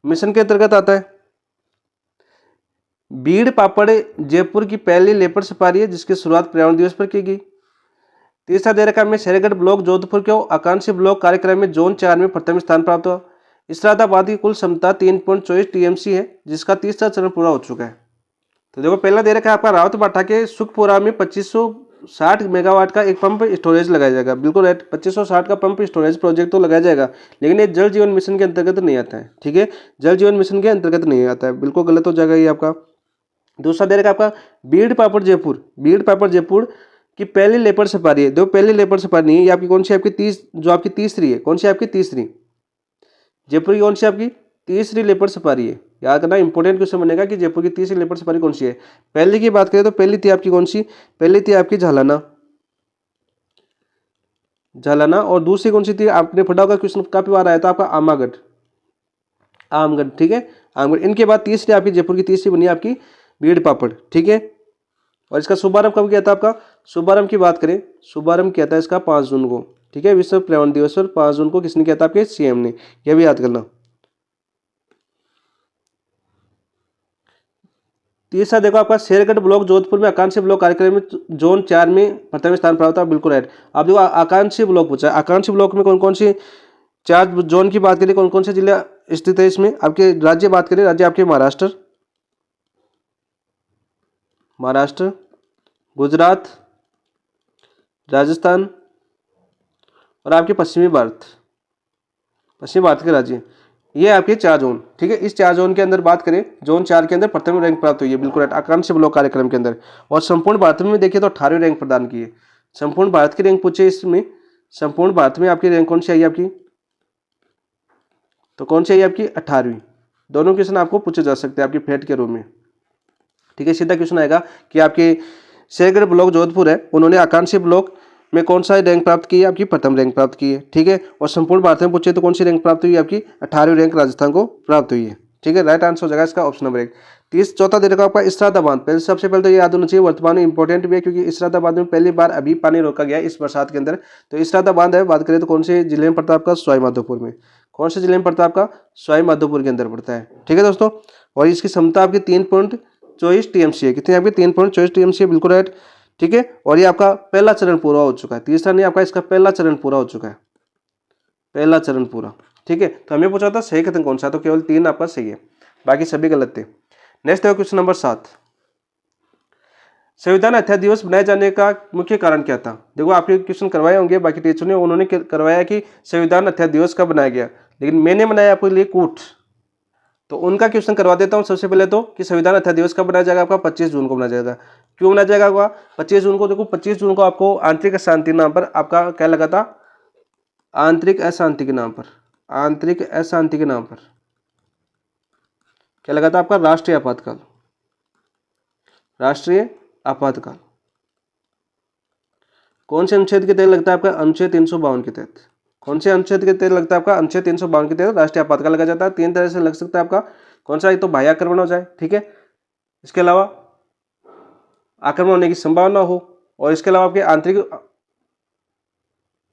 मिशन के अंतर्गत आता है। बीड़ पापड़ जयपुर की पहली लेपर्ड सफारी है जिसकी शुरुआत पर्यावरण दिवस पर की गई। तीसरा दे रखा है शेरगढ़ ब्लॉक जोधपुर के आकांक्षी ब्लॉक कार्यक्रम में जोन 4 में प्रथम स्थान प्राप्त हुआ। इसरादाबाद की कुल क्षमता 3.24 टीएमसी है जिसका तीसरा चरण पूरा हो चुका है। तो देखो पहला दे रखा है आपका, रावत भाटा के सुखपुरा में 2560 मेगावाट का एक पंप स्टोरेज लगाया जाएगा। बिल्कुल राइट, 2560 का पंप स्टोरेज प्रोजेक्ट तो लगाया जाएगा, लेकिन ये जल जीवन मिशन के अंतर्गत नहीं आता है। ठीक है, जल जीवन मिशन के अंतर्गत नहीं आता है, बिल्कुल गलत हो जाएगा ये आपका। दूसरा दे रखा आपका, बीड़ पापड़ जयपुर, बीड़ पापड़ जयपुर की पहली लेपर्ड सफारी है। देखो पहली लेपर्ड सफारी नहीं है, ये आपकी कौन सी? आपकी जो आपकी तीसरी है। कौन सी? आपकी तीसरी। जयपुर की कौन सी? आपकी तीसरी लेपर्ड सफारी है। याद करना, इंपॉर्टेंट क्वेश्चन बनेगा कि जयपुर की तीसरी लेपर्ड सफारी कौन सी है। पहली की बात करें तो पहली थी आपकी कौन सी? पहली थी आपकी झालाना, झालाना। और दूसरी कौन सी थी? आपने पढ़ा होगा, क्वेश्चन काफी बार आया था आपका, आमागढ़, आमगढ़। ठीक है, आमगढ़। इनके बाद तीसरी आपकी जयपुर की तीसरी बनी आपकी बीड़ पापड़। ठीक है, और इसका शुभारंभ कब किया था आपका? शुभारंभ की बात करें, शुभारंभ किया था इसका 5 जून को। ठीक है, विश्व पर्यावरण दिवस पर 5 जून को किसने किया था? आपके सीएम ने। यह भी याद करना। तीसरा देखो आपका शेरगढ़ ब्लॉक जोधपुर में आकांक्षी ब्लॉक कार्यक्रम में जोन 4 में प्रथम स्थान प्राप्त हुआ, बिल्कुल राइट। अब देखो आकांक्षी ब्लॉक पूछा है, आकांक्षी ब्लॉक में कौन कौन सी 4 जोन की बात करें, कौन कौन से जिला स्थित है इसमें। आपके राज्य बात करें, राज्य आपके महाराष्ट्र, गुजरात, राजस्थान और आपके पश्चिमी भारत के राज्य, ये आपके 4 जोन, ठीक है। इस 4 जोन के अंदर बात करें, जोन 4 के अंदर प्रथम रैंक प्राप्त हुई है, बिल्कुल राइट, आकांक्षी ब्लॉक कार्यक्रम के अंदर। और संपूर्ण भारत में देखिए तो 18वीं रैंक प्रदान की है। संपूर्ण भारत की रैंक पूछे इसमें, संपूर्ण भारत में आपकी रैंक कौन सी आई आपकी, तो कौन सी आई आपकी 18वीं। दोनों क्वेश्चन आपको पूछे जा सकते हैं आपकी फेट के रूप में, ठीक है। सीधा क्वेश्चन आएगा कि आपके शेरगढ़ ब्लॉक जोधपुर है, उन्होंने आकांक्षी ब्लॉक में कौन सा रैंक प्राप्त की है, आपकी प्रथम रैंक प्राप्त की है, ठीक है। और संपूर्ण भारत में पूछे तो कौन सी रैंक प्राप्त हुई है, आपकी 18वीं रैंक राजस्थान को प्राप्त हुई है, ठीक है। राइट आंसर हो जाएगा इसका ऑप्शन नंबर 1। चौथा दे रखा आपका इसरादा बांध, पहले सबसे पहले तो ये याद होना चाहिए, वर्तमान में इंपॉर्टेंट भी है क्योंकि इसरादा बांध में पहली बार अभी पानी रोका गया इस बरसात के अंदर। तो इसरादा बांध है, बात करें तो कौन से जिले में पड़ता है आपका, सवाई माधोपुर में। कौन से जिले में पड़ता है आपका, सवाई माधोपुर के अंदर पड़ता है, ठीक है दोस्तों। और इसकी क्षमता आपकी 3.24 टीएमसी है, कितनी आपकी 3.24 टीएमसी है, बिल्कुल राइट, ठीक है। और ये आपका पहला चरण पूरा हो चुका है, तीसरा नहीं, आपका इसका पहला चरण पूरा हो चुका है, पहला चरण पूरा, ठीक है। तो हमें पूछा था सही कथन कौन सा, तो केवल 3 आपका सही है, बाकी सभी गलत थे। नेक्स्ट है क्वेश्चन नंबर 7, संविधान हत्या दिवस बनाए जाने का मुख्य कारण क्या था। देखो आपके क्वेश्चन करवाए होंगे बाकी टीचर ने, उन्होंने करवाया कि संविधान हत्या दिवस कब बनाया गया, लेकिन मैंने बनाया आपके लिए कूट, तो उनका क्वेश्चन करवा देता हूं सबसे पहले तो, कि संविधान हत्या दिवस कब बनाया जाएगा, आपका 25 जून को बनाया जाएगा। क्यों बनाया जाएगा आपका 25 जून को, देखो 25 जून को आपको आंतरिक अशांति नाम पर आपका क्या लगा था, आंतरिक अशांति के नाम पर, आंतरिक अशांति के नाम पर क्या लगा था आपका, राष्ट्रीय आपातकाल, राष्ट्रीय आपातकाल। कौन से अनुच्छेद के तहत लगता है आपका, अनुच्छेद 352 के तहत। कौन से अनुच्छेद के तहत लगता है आपका, अनुच्छेद 352 के तहत राष्ट्रीय आपातकाल लगा जाता है। 3 तरह से लग सकता है आपका, कौन सा, एक तो बाह्य आक्रमण हो जाए, ठीक है, इसके अलावा आक्रमण होने की संभावना हो, और इसके अलावा आपके आंतरिक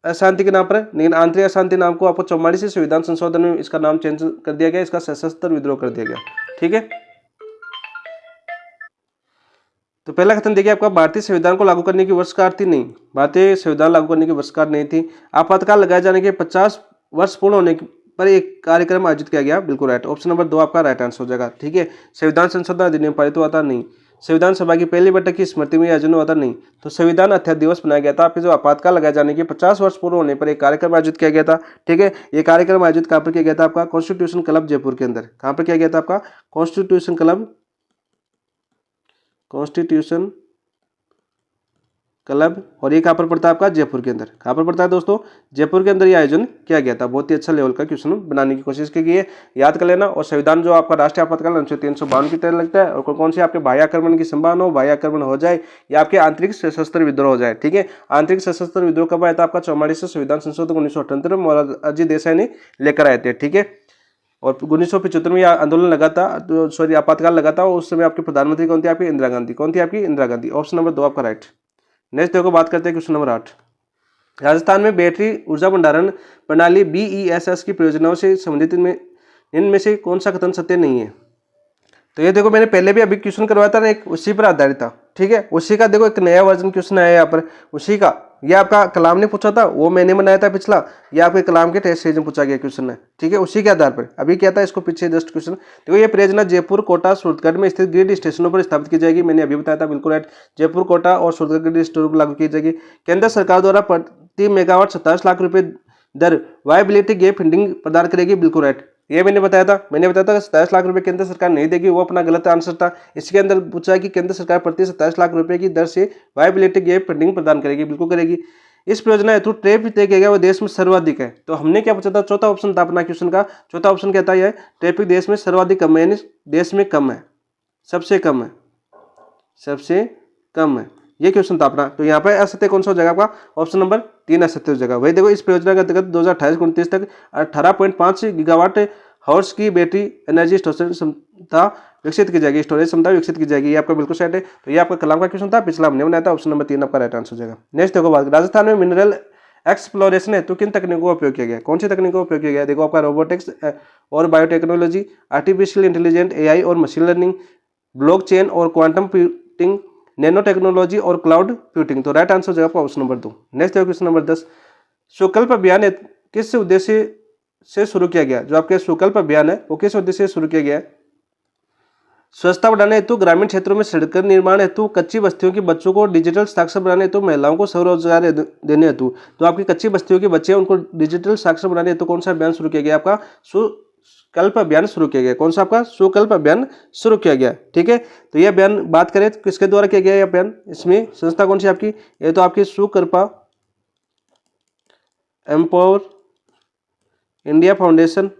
अशांति के नाम पर, लेकिन आंतरिक अशांति नाम को आपको 44 संविधान संशोधन में इसका नाम चेंज कर दिया गया, इसका सशस्त्र विद्रोह कर दिया गया, ठीक है। तो पहला कथन देखिए आपका, भारतीय संविधान को लागू करने की वर्षगांठ थी, नहीं, भारतीय संविधान लागू करने की वर्षगांठ नहीं थी। आपातकाल लगाए जाने के 50 वर्ष पूर्ण होने पर एक कार्यक्रम आयोजित किया गया, बिल्कुल राइट, ऑप्शन नंबर 2 आपका राइट आंसर हो जाएगा, ठीक है। संविधान संशोधन अधिनियम पारित हुआ था, नहीं। संविधान सभा की पहली बैठक की स्मृति में आयोजन हुआ था, नहीं। तो संविधान हत्या दिवस बनाया गया था, आपके जो आपातकाल लगाए जाने के 50 वर्ष पूर्ण होने पर एक कार्यक्रम आयोजित किया गया था, ठीक है। ये कार्यक्रम आयोजित कहाँ पर किया गया था आपका, कॉन्स्टिट्यूशन क्लब जयपुर के अंदर। कहाँ पर किया गया था आपका, कॉन्स्टिट्यूशन क्लब, कॉन्स्टिट्यूशन क्लब, और ये कहाँ पर पड़ता है आपका, जयपुर के अंदर। कहाँ पर पड़ता है दोस्तों, जयपुर के अंदर ये आयोजन किया गया था। बहुत ही अच्छा लेवल का क्वेश्चन बनाने की कोशिश की गई है, याद कर लेना। और संविधान जो आपका राष्ट्रीय आपातकाल अनुच्छेद 352 की तरह लगता है, और कौन सी आपके बाह्य आक्रमण की संभावना हो, बाह्य आक्रमण हो जाए, या आपके आंतरिक सशस्त्र विद्रोह हो जाए, ठीक है। आंतरिक सशस्त्र विद्रोह कब आया था आपका, 44 संविधान संशोधन 1978 में मोरारजी देसाई ने लेकर आए थे, ठीक है। और 1975 में यह आंदोलन लगा था, सॉरी आपातकाल लगा था, उस समय आपके प्रधानमंत्री कौन थी, आपकी इंदिरा गांधी। कौन थी आपकी, इंदिरा गांधी। ऑप्शन नंबर 2 आपका राइट। नेक्स्ट देखो बात करते हैं क्वेश्चन नंबर 8, राजस्थान में बैटरी ऊर्जा भंडारण प्रणाली BESS की परियोजनाओं से संबंधित इनमें से कौन सा कथन सत्य नहीं है। तो ये देखो मैंने पहले भी अभी क्वेश्चन करवाया था ना, एक उसी पर आधारित था, ठीक है। उसी का देखो एक नया वर्जन क्वेश्चन आया यहाँ पर, उसी का, ये आपका कलाम ने पूछा था, वो मैंने बनाया था पिछला, ये आपके कलाम के टेस्ट सीरीज में पूछा गया क्वेश्चन है, ठीक है। उसी के आधार पर अभी क्या था, इसको पीछे जस्ट क्वेश्चन देखो। ये परियोजना जयपुर, कोटा, सूरतगढ़ में स्थित ग्रिड स्टेशनों पर स्थापित की जाएगी, मैंने अभी बताया था, बिल्कुल राइट। जयपुर, कोटा और सूरतगढ़ ग्रिड स्टेशनों पर लागू की जाएगी। केंद्र सरकार द्वारा प्रति मेगावाट 27 लाख रुपए दर वायबिलिटी गैप फंडिंग प्रदान करेगी, बिल्कुल राइट। ये मैंने बताया था 27 लाख रुपए केंद्र सरकार नहीं देगी, वो अपना गलत आंसर था। इसके अंदर पूछा है कि केंद्र सरकार प्रति 27 लाख रुपए की दर से वायबिलिटी गैप फंडिंग प्रदान करेगी, बिल्कुल करेगी। इस परियोजना हेतु ट्रेप तय किया गया वो देश में सर्वाधिक है। तो हमने क्या पूछा था, चौथा ऑप्शन था अपना क्वेश्चन का, चौथा ऑप्शन कहता है ट्रैफिक देश में सर्वाधिक कम है, यानी देश में कम है, सबसे कम है, सबसे कम है, ये क्वेश्चन था अपना। तो यहाँ पर असत्य कौन सा हो जाएगा आपका, ऑप्शन नंबर 3 असत्य हो जाएगा। वही देखो इस परियोजना के अंतर्गत 2028-29 तक 18.5 गीगावाट हॉर्स की बैटरी एनर्जी स्टोरेज क्षमता विकसित की जाएगी, स्टोरेज क्षमता विकसित की जाएगी, ये आपका बिल्कुल सेट है। तो ये आपका कलाम का क्वेश्चन था, पिछला हमने बनाया था, ऑप्शन नंबर 3 आपका राइट आंसर हो जाएगा। नेक्स्ट देखो बात, राजस्थान में मिनरल एक्सप्लोरेशन है तो किन तकनीकों का उपयोग किया गया, कौन सी तकनीकों का उपयोग किया गया। देखो आपका रोबोटिक्स और बायोटेक्नोलॉजी, आर्टिफिशियल इंटेलिजेंस, AI और मशीन लर्निंग, ब्लॉकचेन और क्वांटम कंप्यूटिंग, नैनो टेक्नोलॉजी और क्लाउड कंप्यूटिंग। तो राइट आंसर हो जाएगा ऑप्शन नंबर 2। नेक्स्ट है क्वेश्चन नंबर 10, सुकल्प अभियान किस उद्देश्य से शुरू किया गया? जो आपके सुकल्प अभियान है वो किस उद्देश्य से शुरू किया गया है? स्वच्छता बढ़ाने हेतु, ग्रामीण क्षेत्रों में सड़क निर्माण हेतु, कच्ची बस्तियों के बच्चों को डिजिटल साक्षर बनाने हेतु, महिलाओं को स्वरोजगार देने हेतु। तो आपकी कच्ची बस्तियों के बच्चे उनको डिजिटल साक्षर बनाने हेतु कौन सा अभियान शुरू किया गया? आपका सुकल्प अभियान शुरू किया गया। कौन सा? आपका सुकल्प अभियान शुरू किया गया। ठीक है, तो यह अभियान बात करें तो किसके द्वारा किया गया यह अभियान? इसमें संस्था कौन सी आपकी? ये तो आपकी सुकल्पा एम्पावर इंडिया फाउंडेशन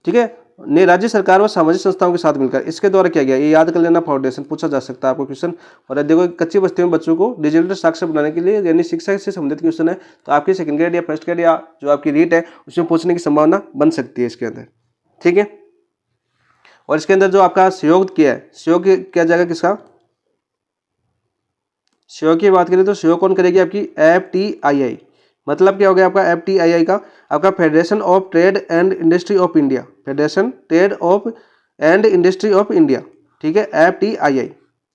ठीक है, ने राज्य सरकार व सामाजिक संस्थाओं के साथ मिलकर इसके द्वारा किया गया। ये याद कर लेना, फाउंडेशन पूछा जा सकता है आपको क्वेश्चन। और देखो कच्ची बस्तियों में बच्चों को डिजिटल साक्षर बनाने के लिए यानी शिक्षा से संबंधित क्वेश्चन है, तो आपकी सेकंड ग्रेड या फर्स्ट ग्रेड या जो आपकी रीट है उसमें पूछने की संभावना बन सकती है इसके अंदर। ठीक है, और इसके अंदर जो आपका सहयोग किया है, सहयोग किया जाएगा किसका? सहयोग की बात करें तो सहयोग कौन करेगी? आपकी FTII। मतलब क्या हो गया आपका FTII का? आपका federation of trade and industry of India, federation trade off and industry of India. ठीक है, FTII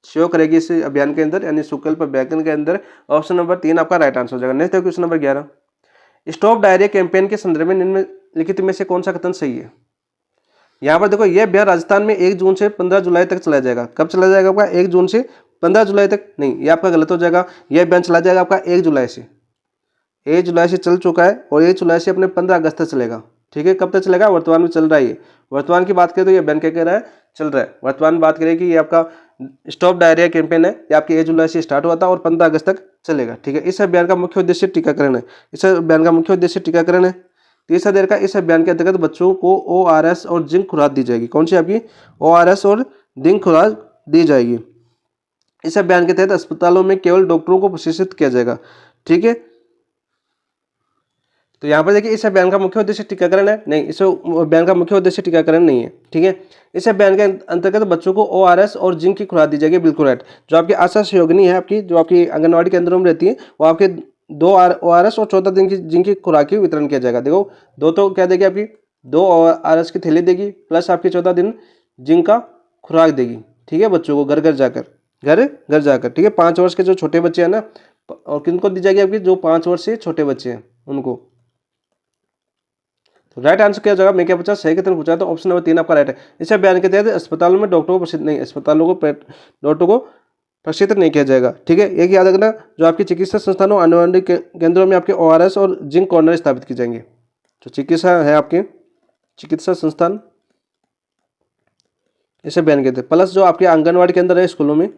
सहयोग करेगी इस अभियान के अंदर, यानी सुकल्प अभियान के अंदर। ऑप्शन नंबर 3 आपका राइट आंसर हो जाएगा। नेक्स्ट है question number 11, stop diarrhoea campaign के संदर्भ में निम्नलिखित में से कौन सा कथन सही है? यहाँ पर देखो, यह अभियान राजस्थान में 1 जून से 15 जुलाई तक चलाया जाएगा। कब चलाया जाएगा आपका? 1 जून से 15 जुलाई तक नहीं, ये आपका गलत हो जाएगा। यह अभियान चला जाएगा आपका 1 जुलाई से। 1 जुलाई से चल चुका है और 1 जुलाई से अपने 15 अगस्त तक चलेगा। ठीक है, कब तक चलेगा? वर्तमान में चल रहा है। वर्तमान की बात करें तो ये अभियान क्या कह रहा है? चल रहा है। वर्तमान में बात करें कि ये आपका स्टॉप डायरिया कैंपेन है, ये आपके 1 जुलाई से स्टार्ट हुआ था और 15 अगस्त तक चलेगा। ठीक है, इस अभियान का मुख्य उद्देश्य टीकाकरण है। इस अभियान का मुख्य उद्देश्य टीकाकरण है। तीसरा देर का, इस अभियान के अंतर्गत बच्चों को ORS और जिंक खुराक दी जाएगी। कौन सी आपकी? ORS और जिंक खुराक दी जाएगी। इस अभियान के तहत अस्पतालों में केवल डॉक्टरों को प्रशिक्षित किया जाएगा। ठीक है, तो यहाँ पर देखिए इस अभियान का मुख्य उद्देश्य टीकाकरण है? नहीं, इस अभियान का मुख्य उद्देश्य टीकाकरण नहीं है। ठीक है, इस अभियान के अंतर्गत बच्चों को ORS और जिंक की खुराक दी जाएगी। बिल्कुल राइट। जो आपकी आशा सहयोगिनी है आपकी, जो आपकी आंगनबाड़ी केंद्रों में रहती है, वो आपके 2 ORS और 14 दिन की जिंक की खुराक की वितरण किया जाएगा। देखो, 2 तो क्या देगी आपकी? 2 ORS की थैली देगी प्लस आपकी 14 दिन जिंक का खुराक देगी। ठीक है, बच्चों को घर घर जाकर। ठीक है, 5 वर्ष के जो छोटे बच्चे हैं ना, और किनको दी जाएगी आपकी? जो 5 वर्ष से छोटे बच्चे हैं उनको। तो राइट आंसर क्या हो जाएगा? मैं क्या पूछा? सही कथन पूछा, तो ऑप्शन नंबर 3 आपका राइट है। इस अभियान के तहत अस्पतालों में डॉक्टरों को प्रशिक्षित नहीं किया जाएगा। ठीक है, एक याद रखना, जो आपकी चिकित्सा संस्थानों आंगनबाड़ी केंद्रों में आपके ORS और जिंक कॉर्नर स्थापित की जाएंगे। जो चिकित्सा है आपके चिकित्सा संस्थान, इस अभियान के तहत प्लस जो आपके आंगनबाड़ी केंद्र है स्कूलों में,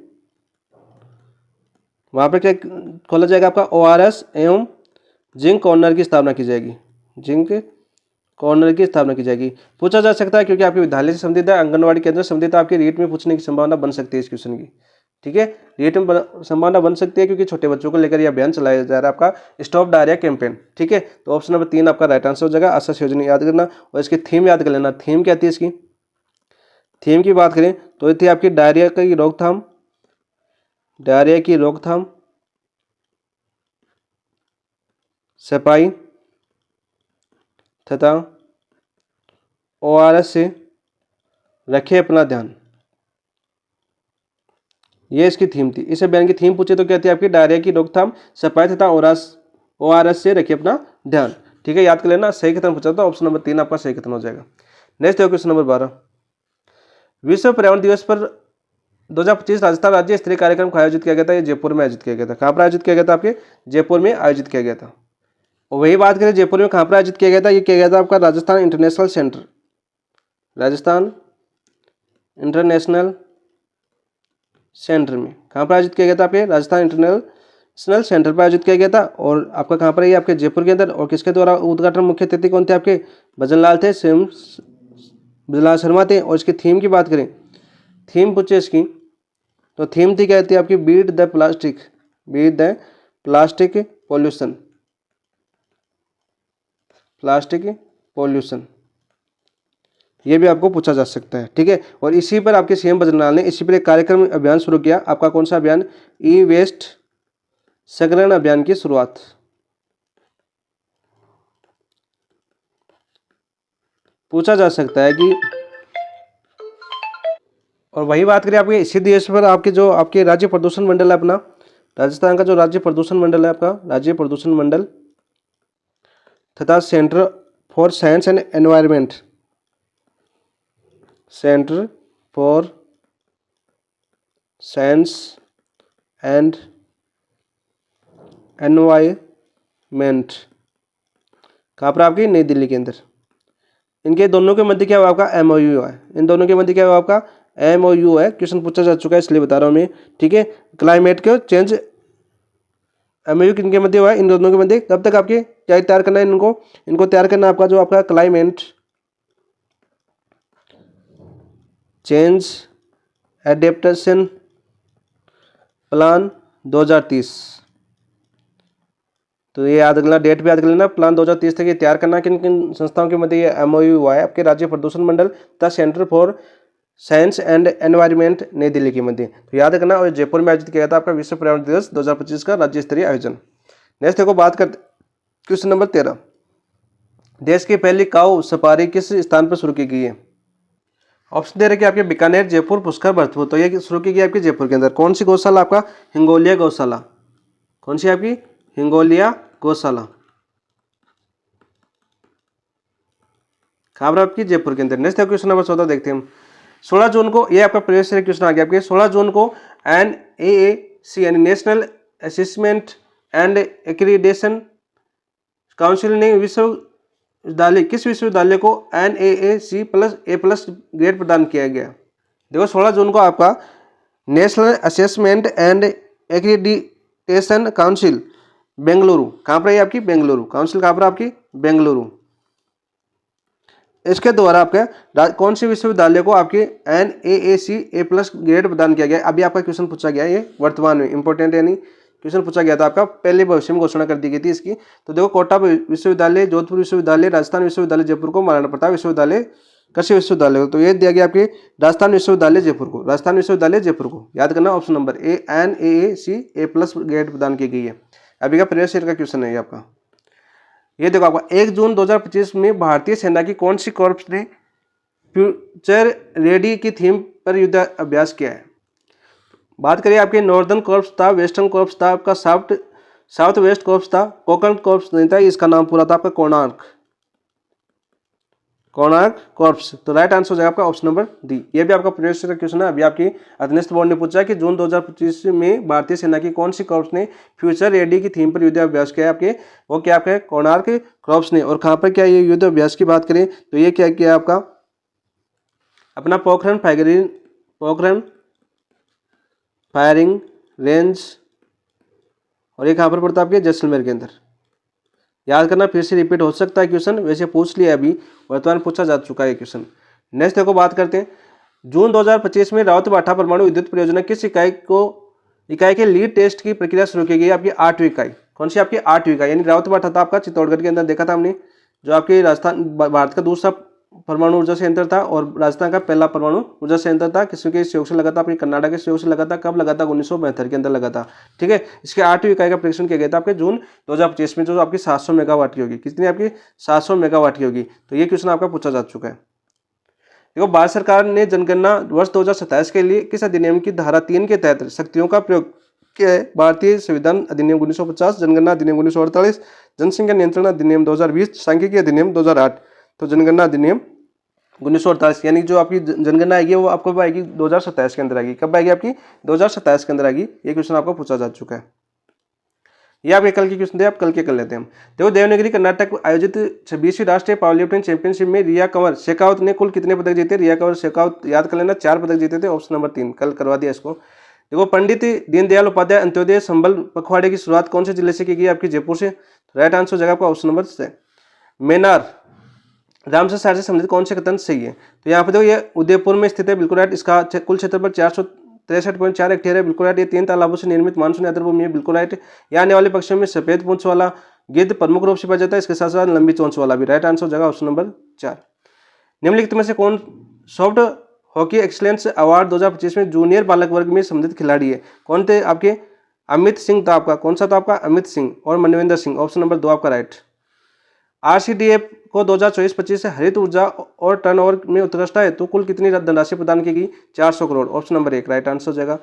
वहाँ पर क्या खोला जाएगा? आपका ORS एवं जिंक कॉर्नर की स्थापना की जाएगी। जिंक कॉर्नर की स्थापना की जाएगी। पूछा जा सकता है क्योंकि आपके विद्यालय से संबंधित है, आंगनबाड़ी केंद्र से संबंधित है, आपके रीट में पूछने की संभावना बन सकती है इस क्वेश्चन की। ठीक है, रीट में संभावना बन सकती है क्योंकि छोटे बच्चों को लेकर यह अभियान चलाया जा रहा है आपका स्टॉप डायरिया कैंपेन। ठीक है, तो ऑप्शन नंबर 3 आपका राइट आंसर हो जाएगा। आशा सहयोगिनी याद करना और इसकी थीम याद कर लेना। थीम क्या थी इसकी? थीम की बात करें तो ये थी आपकी डायरिया की रोकथाम, सफाई तथा ORS से रखे अपना ध्यान। ये इसकी थीम थी। इस अभियान की थीम पूछे तो क्या थी आपकी? डायरिया की रोकथाम, सफाई तथा ORS से रखे अपना ध्यान। ठीक है, याद कर लेना। सही कथन पूछा तो ऑप्शन नंबर 3 आपका सही कथन हो जाएगा। नेक्स्ट है क्वेश्चन नंबर 12, विश्व पर्यावरण दिवस पर 2025 राजस्थान राज्य स्तरीय कार्यक्रम का आयोजित किया गया था। ये जयपुर में आयोजित किया गया था। कहाँ पर आयोजित किया गया था? आपके जयपुर में आयोजित किया गया था। और वही बात करें जयपुर में कहाँ पर आयोजित किया गया था? ये किया गया था आपका राजस्थान इंटरनेशनल सेंटर में। कहाँ पर आयोजित किया गया था? आपके राजस्थान इंटरनेशनल सेंटर पर आयोजित किया गया था। और आपका कहाँ पर है? आपके जयपुर के अंदर। और किसके द्वारा उद्घाटन मुख्य अतिथि कौन थे? आपके भजनलाल शर्मा थे। और इसकी थीम की बात करें, थीम पूछे इसकी तो थीम थी क्या थी आपकी? Beat the plastic pollution. ये भी आपको पूछा जा सकता है। ठीक है, और इसी पर आपके CM भजनलाल ने इसी पर एक कार्यक्रम अभियान शुरू किया। आपका कौन सा अभियान? ई-वेस्ट संग्रहण अभियान की शुरुआत। पूछा जा सकता है कि, और वही बात करें आपके इसी देश पर आपके जो आपके राज्य प्रदूषण मंडल है अपना, राजस्थान का जो राज्य प्रदूषण मंडल है आपका, राज्य प्रदूषण मंडल तथा centre for science and environment, centre for science and environment, कहाँ पर आपकी, नई दिल्ली के अंदर। इनके दोनों के मध्य क्या हुआ आपका, एमओयू है। इन दोनों के मध्य क्या हुआ आपका, एमओयू है। क्वेश्चन पूछा जा चुका है इसलिए बता रहा हूँ मैं, ठीक है। क्लाइमेट के चेंज एमओयू किनके मध्य हुआ है, इन दोनों के मध्य। कब तक आपके क्या तैयार करना है इनको तैयार करना है आपका जो आपका क्लाइमेट चेंज एडेप्टेशन प्लान 2030। तो ये याद रखना, डेट भी याद कर लेना, प्लान 2030 तक ये तैयार करना। किन किन संस्थाओं के मध्य ये एमओयू हुआ है, आपके राज्य प्रदूषण मंडल तथा centre for science and environment नई दिल्ली के मध्य। तो याद रखना, और जयपुर में आयोजित किया गया था आपका विश्व पर्यावरण दिवस 2025 का राज्य स्तरीय आयोजन। नेक्स्ट देखो बात करते क्वेश्चन नंबर 13, देश की पहली काऊ सफारी किस स्थान पर शुरू की गई है। ऑप्शन दे रहे कि आपके बीकानेर, जयपुर, पुष्कर, भरतपुर। तो ये शुरू की गई आपकी जयपुर के अंदर। कौन सी गौशाला आपका, हिंगोलिया गौशाला। कौन सी आपकी, हिंगोलिया गौशाला, खबर आपकी जयपुर के अंदर। नेक्स्ट क्वेश्चन नंबर 14 देखते हैं हम। 16 जून को, ये आपका प्रीवियस ईयर क्वेश्चन आ गया आपके, 16 जून को NAAC यानी national assessment and accreditation council ने विश्वविद्यालय, किस विश्वविद्यालय को NAAC+A+ ग्रेड प्रदान किया गया। देखो 16 जून को आपका national assessment and accreditation council Bengaluru, कहाँ पर है आपकी, बेंगलुरु। काउंसिल कहाँ पर आपकी, बेंगलुरु। इसके द्वारा आपके कौन से विश्वविद्यालय को आपके NAAC+A+ ग्रेड प्रदान किया गया। अभी आपका क्वेश्चन पूछा गया, ये वर्तमान में इंपॉर्टेंट यानी क्वेश्चन पूछा गया था आपका, पहले भविष्य में घोषणा कर दी गई थी इसकी। तो देखो कोटा विश्वविद्यालय, जोधपुर विश्वविद्यालय, राजस्थान विश्वविद्यालय जयपुर को, महाराणा प्रताप विश्वविद्यालय, कृषि विश्वविद्यालय को। तो ये दिया गया आपके राजस्थान विश्वविद्यालय जयपुर को, राजस्थान विश्वविद्यालय जयपुर को। याद करना option number A, NAAC+A+ grade प्रदान की गई है। अभी का प्रीवियस ईयर का क्वेश्चन है ये आपका। ये देखो आपका 1 जून 2025 में भारतीय सेना की कौन सी कॉर्प्स ने फ्यूचर रेडी की थीम पर युद्ध अभ्यास किया है। बात करिए आपके नॉर्दर्न कॉर्प्स था, वेस्टर्न कॉर्प्स था, आपका साउथ वेस्ट कॉर्प्स था, कोंकण कॉर्प्स नहीं था, इसका नाम पूरा था आपका कोणार्क कॉर्प्स। तो राइट आंसर हो जाएगा आपका ऑप्शन नंबर डी। ये भी आपका प्रीवियस ईयर क्वेश्चन है। अभी आपकी अधीनस्थ बोर्ड ने पूछा कि जून 2025 में भारतीय सेना की कौन सी कॉर्प्स ने फ्यूचर रेडी की थीम पर युद्ध अभ्यास किया है आपके, वो क्या आपका कोणार्क कॉर्प्स ने। और कहाँ पर क्या ये युद्ध अभ्यास की बात करें तो ये क्या किया आपका अपना पोखरण फायरिंग रेंज, और ये कहाँ पर पड़ता है आपके जैसलमेर के अंदर। याद करना, फिर से रिपीट हो सकता है क्वेश्चन, वैसे पूछ लिया अभी, वर्तमान पूछा जा चुका है क्वेश्चन। नेक्स्ट देखो बात करते हैं, जून 2025 में रावतभाठा परमाणु विद्युत परियोजना किस इकाई के लीड टेस्ट की प्रक्रिया शुरू की गई। आपकी 8वीं इकाई, कौन सी आपकी 8वीं इकाई, यानी रावतभाठा था आपका चित्तौड़गढ़ के अंदर, देखा था हमने, जो आपके राजस्थान भारत का दूसरा परमाणु ऊर्जा संयंत्र था और राजस्थान का पहला परमाणु ऊर्जा संयंत्र था। किसके सहयोग से लगा था, आपके कर्नाटक के सहयोग से लगा था। कब लगा था, 1972 के अंदर लगा था, ठीक है। इसके 8वीं इकाई का परीक्षण किया गया था आपके जून 2025 में, जो आपकी 700 मेगावाट की होगी। कितनी आपकी, 700 मेगावाट की होगी। तो ये क्वेश्चन आपका पूछा जा चुका है। देखो भारत सरकार ने जनगणना वर्ष 2027 के लिए किस अधिनियम की धारा 3 के तहत शक्तियों का प्रयोग किया है। भारतीय संविधान अधिनियम 1950, जनगणना अधिनियम 1948, जनसंख्या नियंत्रण अधिनियम 2020, सांख्यिकी अधिनियम 2008। तो जनगणना अधिनियम 1948, यानी जो आपकी जनगणना आएगी वो आपको कब आएगी, 2027 के अंदर आएगी। कब आएगी आपकी, 2027 के अंदर आएगी। ये क्वेश्चन आपको पूछा जा चुका है। ये आपके कल के क्वेश्चन थे, आप कल के कर लेते हैं हम। देखो देवनागरी कर्नाटक आयोजित 26वीं राष्ट्रीय पावर लिफ्टिंग चैंपियनशिप में रिया कंवर शेखावत ने कुल कितने पदक जीते। रिया कंवर शेखावत, याद कर लेना, 4 पदक जीते थे। ऑप्शन नंबर 3 कल करवा दिया इसको। देखो पंडित दीनदयाल उपाध्याय अंत्योदय संबल पखवाड़े की शुरुआत कौन से जिले से की गई, आपकी जयपुर से। राइट आंसर हो जाएगा आपका ऑप्शन नंबर से। मेनार रामसर शहर से संबंधित कौन से कथन सही है। तो यहाँ पे देखो ये उदयपुर में स्थित है, बिल्कुल राइट। इसका कुल क्षेत्रफल 463.4 हेक्टेयर है, बिल्कुल राइट। ये 3 तालाबों से निर्मित मानसून यात्रा भूमि है, बिल्कुल राइट। यहाँ आने वाले पक्षियों में सफेद पूंछ वाला गिद्ध प्रमुख रूप से पाया जाता है, इसके साथ साथ लंबी चोंच वाला भी। राइट आंसर हो जाएगा ऑप्शन नंबर 4। निम्नलिखित में से कौन सॉफ्ट हॉकी एक्सलेंस अवार्ड 2025 में जूनियर बालक वर्ग में संबंधित खिलाड़ी है। कौन थे आपके, अमित सिंह था आपका, कौन सा था आपका, अमित सिंह और मनविंदर सिंह। ऑप्शन नंबर 2 आपका राइट। आरसीडीएफ को 2024-25 से हरित ऊर्जा और टर्नओवर में उत्कृष्ट है तो कुल कितनी धनराशि प्रदान की गई? 400 crore. Option number 1 right answer हो जाएगा।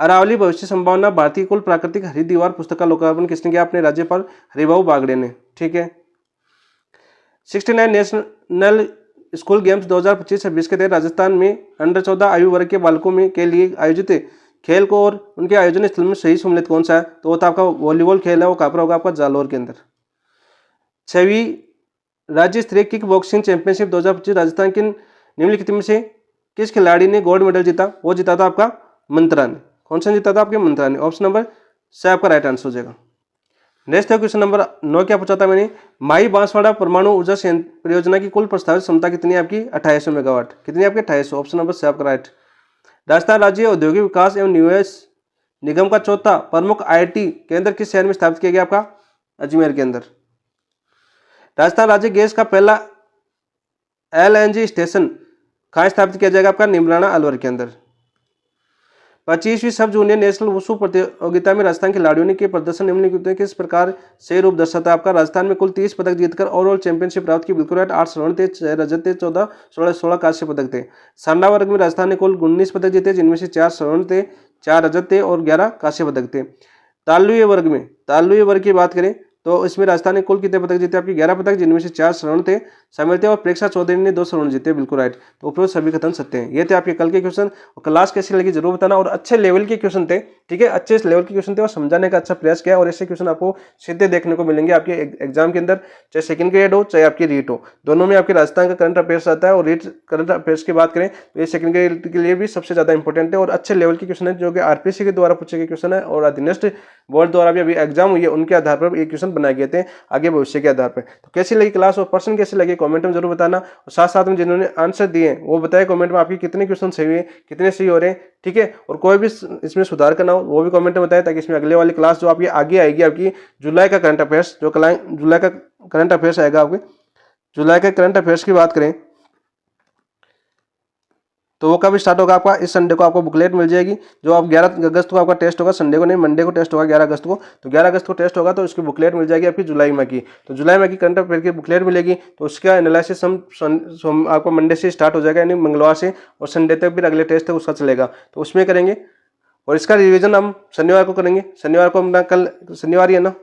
अरावली भविष्य संभावना भारतीय कुल प्राकृतिक हरित दीवार पुस्तक का लोकार्पण किसने किया? अपने राज्यपाल हरिभाऊ बागड़े ने। ठीक है। 69 नेशनल स्कूल गेम्स 2025-26 के तहत राजस्थान में अंडर 14 आयु वर्ग के बालकों में के लिए आयोजित खेल को और उनके आयोजन स्थल में सही सम्मिलित कौन सा है? तो वो तो आपका वॉलीबॉल खेल है, वो कहाँ पर होगा? आपका जालौर के अंदर। 6वीं राज्य स्तरीय किक बॉक्सिंग चैंपियनशिप 2025 राजस्थान के निम्नलिखित में से किस खिलाड़ी ने गोल्ड मेडल जीता? वो जीता था आपका मंत्रा ने। कौन सा जीता था? आपके मंत्रा ने। ऑप्शन नंबर से आपका राइट आंसर हो जाएगा। नेक्स्ट है क्वेश्चन नंबर 9। क्या पूछा था मैंने? माई बांसवाड़ा परमाणु ऊर्जा परियोजना की कुल प्रस्तावित क्षमता कितनी है आपकी? 2800 मेगावाट। कितनी आपके? 2800। ऑप्शन नंबर से आपका राइट। राजस्थान राज्य औद्योगिक विकास एवं निवेश निगम का चौथा प्रमुख IIT केंद्र किस शहर में स्थापित किया गया? आपका अजमेर के अंदर। राजस्थान राज्य गैस का पहला LNG स्टेशन कहाँ स्थापित किया जाएगा? आपका निमराना अलवर के अंदर। 25वीं सब जूनियर नेशनल वुशु प्रतियोगिता में राजस्थान खिलाड़ियों के प्रदर्शन निम्नलिखित में किस प्रकार से रूप दर्शाता है? आपका राजस्थान में कुल 30 पदक जीतकर ओवरऑल चैंपियनशिप प्राप्त की। बिल्कुल राइट। 8 स्वर्ण थे, 6 रजत थे, 16 कांस्य पदक थे। सांडा वर्ग में राजस्थान ने कुल 19 पदक जीते, जिनमें से 4 स्वर्ण थे, 4 रजत थे और 11 कांस्य पदक थे। तालुए वर्ग की बात करें तो इसमें राजस्थान ने कुल कितने पदक जीते? आपके 11 पदक, जिनमें से 4 स्वर्ण थे शामिल थे और प्रेक्षा चौधरी ने 2 स्वर्ण जीते। बिल्कुल राइट। तो उपरोक्त सभी कथन सत्य हैं। ये थे आपके कल के क्वेश्चन। और क्लास कैसी लगी जरूर बताना। और अच्छे लेवल के क्वेश्चन थे, ठीक है, अच्छे लेवल के क्वेश्चन थे और समझाने का अच्छा प्रयास किया। और ऐसे क्वेश्चन आपको सीधे देखने को मिलेंगे आपके एग्जाम के अंदर, चाहे सेकंड ग्रेड हो चाहे आपकी रीट हो, दोनों में आपके राजस्थान का करंट अफेयर्स आता है। और रीट करंट अफेयर्स की बात करें तो ये सेकंड ग्रेड के लिए भी सबसे ज्यादा इंपॉर्टेंट है और अच्छे लेवल के क्वेश्चन है, जो कि आरपीएससी के द्वारा पूछे गए क्वेश्चन है और अधीनस्थ बोर्ड द्वारा भी अभी एग्जाम हुई है, उनके आधार पर ये क्वेश्चन बनाए गए थे आगे भविष्य के आधार पर। तो कैसी लगी क्लास और पर्सन कैसे लगे कमेंट में जरूर बताना। और साथ साथ में जिन्होंने आंसर दिए वो बताए कमेंट में आपके कितने क्वेश्चन सही हुए, कितने सही हो रहे हैं, ठीक है। और कोई भी इसमें सुधार करना हो वो भी कमेंट में बताएं, ताकि इसमें अगले वाली क्लास जो आपकी आगे आएगी, आपकी जुलाई का करंट अफेयर्स, जो जुलाई का करंट अफेयर्स आएगा, आपके जुलाई के करंट अफेयर्स की बात करें तो वो कब स्टार्ट होगा? आपका इस संडे को आपको बुकलेट मिल जाएगी। जो आप 11 अगस्त को आपका टेस्ट होगा, संडे को नहीं मंडे को टेस्ट होगा 11 अगस्त को। तो 11 अगस्त को टेस्ट होगा तो उसकी बुकलेट मिल जाएगी आपकी जुलाई में की। तो जुलाई में की करंट अफेयर की बुकलेट मिलेगी। तो उसका एनालिसिस हम आपको मंडे से स्टार्ट हो जाएगा, यानी मंगलवार से, और संडे तक फिर अगले टेस्ट तक उसका चलेगा, तो उसमें करेंगे। और इसका रिविजन हम शनिवार को करेंगे। शनिवार को हम कल शनिवार ही है ना,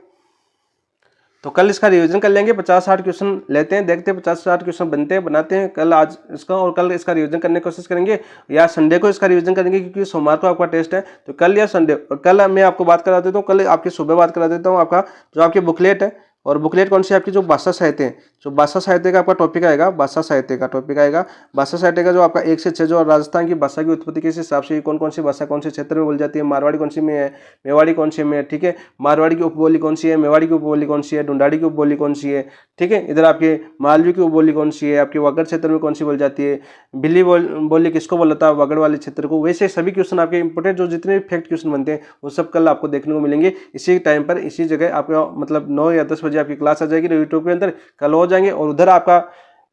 तो कल इसका रिवीजन कर लेंगे। 50-60 क्वेश्चन लेते हैं, देखते हैं 50-60 क्वेश्चन बनते हैं, बनाते हैं कल आज इसका, और कल इसका रिवीजन करने की कोशिश करेंगे, या संडे को इसका रिवीजन करेंगे क्योंकि सोमवार को आपका टेस्ट है। तो कल या संडे, और कल मैं आपको बात करा देता हूँ, कल आपकी सुबह बात करा देता हूँ आपका जो आपकी बुकलेट है। और बुकलेट कौन सी आपकी? जो भाषा साहित्य है, जो भाषा साहित्य का आपका टॉपिक आएगा, भाषा साहित्य का टॉपिक आएगा। भाषा साहित्य का जो आपका 1 से 6 जो राजस्थान की भाषा की उत्पत्ति किस हिसाब से, कौन कौन सी भाषा कौन से क्षेत्र में बोली जाती है, मारवाड़ी कौन सी में है, मेवाड़ी कौन सी में है, ठीक है, मारवाड़ी की उपबोली कौन सी है, मेवाड़ी की उपबोली कौन सी है, ढूंढाड़ी की उपबोली कौन सी है, ठीक है, इधर आपके मालवी की उपबोली कौन सी है, आपके वागड़ क्षेत्र में कौन सी बोली जाती है, बिल्ली बोली किसको बोलता है, वागड़ वाले क्षेत्र को। वैसे सभी क्वेश्चन आपके इंपोर्टेंट जो जितने फैक्ट क्वेश्चन बनते हैं वो सब कल आपको देखने को मिलेंगे इसी टाइम पर, इसी जगह। आपका मतलब 9 या 10 बजे आपकी क्लास आ जाएगी यूट्यूब के अंदर, कल हो जाएंगे। और उधर आपका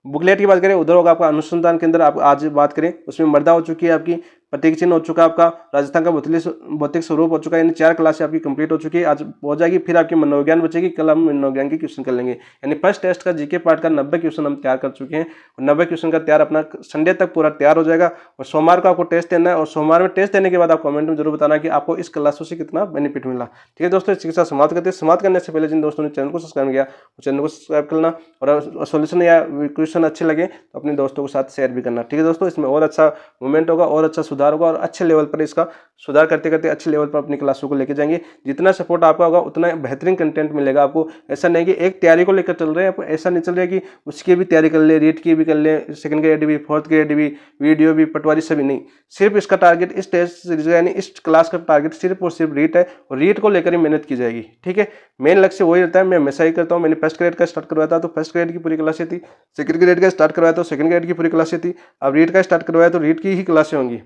बुकलेट की बात करें, उधर होगा आपका अनुसंधान के अंदर। आप आज बात करें उसमें मर्दा हो चुकी है, आपकी प्रतीक चिन्ह हो चुका है, आपका राजस्थान का भौतिक स्वरूप हो चुका है, यानी 4 क्लास आपकी कंप्लीट हो चुकी है, आज हो जाएगी। फिर आपकी मनोविज्ञान बचेगी, कल हम मनोविज्ञान की क्वेश्चन कर लेंगे। यानी फर्स्ट टेस्ट का जीके पार्ट का 90 क्वेश्चन हम तैयार कर चुके हैं, और 90 क्वेश्चन का तैयार अपना संडे तक पूरा तैयार हो जाएगा। और सोमवार को आपको टेस्ट देना है, और सोमवार में टेस्ट देने के बाद आप कमेंट में जरूर बताना कि आपको इस क्लासों से कितना बेनिफिट मिला। ठीक है दोस्तों, इसके साथ समाप्त करते हैं। समाप्त करने से पहले जिन दोस्तों ने चैनल को सब्सक्राइब किया वो चैनल को सब्सक्राइब करना, और सोल्यूशन या क्वेश्चन अच्छे लगे तो अपने दोस्तों के साथ शेयर भी करना। ठीक है दोस्तों, इसमें और अच्छा मूवमेंट होगा और अच्छा सुधार होगा, और अच्छे लेवल पर इसका सुधार करते करते अच्छे लेवल पर अपनी क्लासों को लेके जाएंगे। जितना सपोर्ट आपका होगा उतना बेहतरीन कंटेंट मिलेगा आपको। ऐसा नहीं कि एक तैयारी को लेकर चल रहे हैं, ऐसा नहीं चल रहा है कि उसकी भी तैयारी कर ले, रीट की भी कर ले, सेकंड ग्रेड भी, फोर्थ ग्रेड भी, वीडियो भी, पटवारी सभी नहीं। सिर्फ इसका टारगेट इस टेस्ट सीरीज यानी इस क्लास का टारगेट सिर्फ और सिर्फ रीट है, और रीट को लेकर ही मेहनत की जाएगी। ठीक है, मेन लक्ष्य वही रहता है। मैं हमेशा ही करता हूँ। मैंने फर्स्ट ग्रेड का स्टार्ट करवाया था तो फर्स्ट ग्रेड की पूरी क्लासें थी, सेकंड ग्रेड का स्टार्ट करवाया तो सेकंड ग्रेड की पूरी क्लासें थी, अब रीट का स्टार्ट करवाया तो रीट की ही क्लासें होंगी,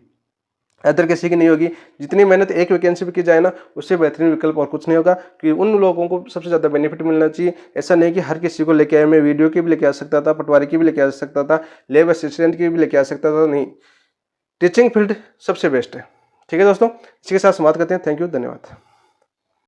अदर किसी की नहीं होगी। जितनी मेहनत एक वैकेंसी पे की जाए ना, उससे बेहतरीन विकल्प और कुछ नहीं होगा, कि उन लोगों को सबसे ज़्यादा बेनिफिट मिलना चाहिए। ऐसा नहीं कि हर किसी को लेके आए, मैं वीडियो की भी लेके आ सकता था, पटवारी की भी लेके आ सकता था, लैब असिस्टेंट की भी लेके आ सकता था, नहीं, टीचिंग फील्ड सबसे बेस्ट है। ठीक है दोस्तों, इसी के साथ समाप्त करते हैं। थैंक यू, धन्यवाद।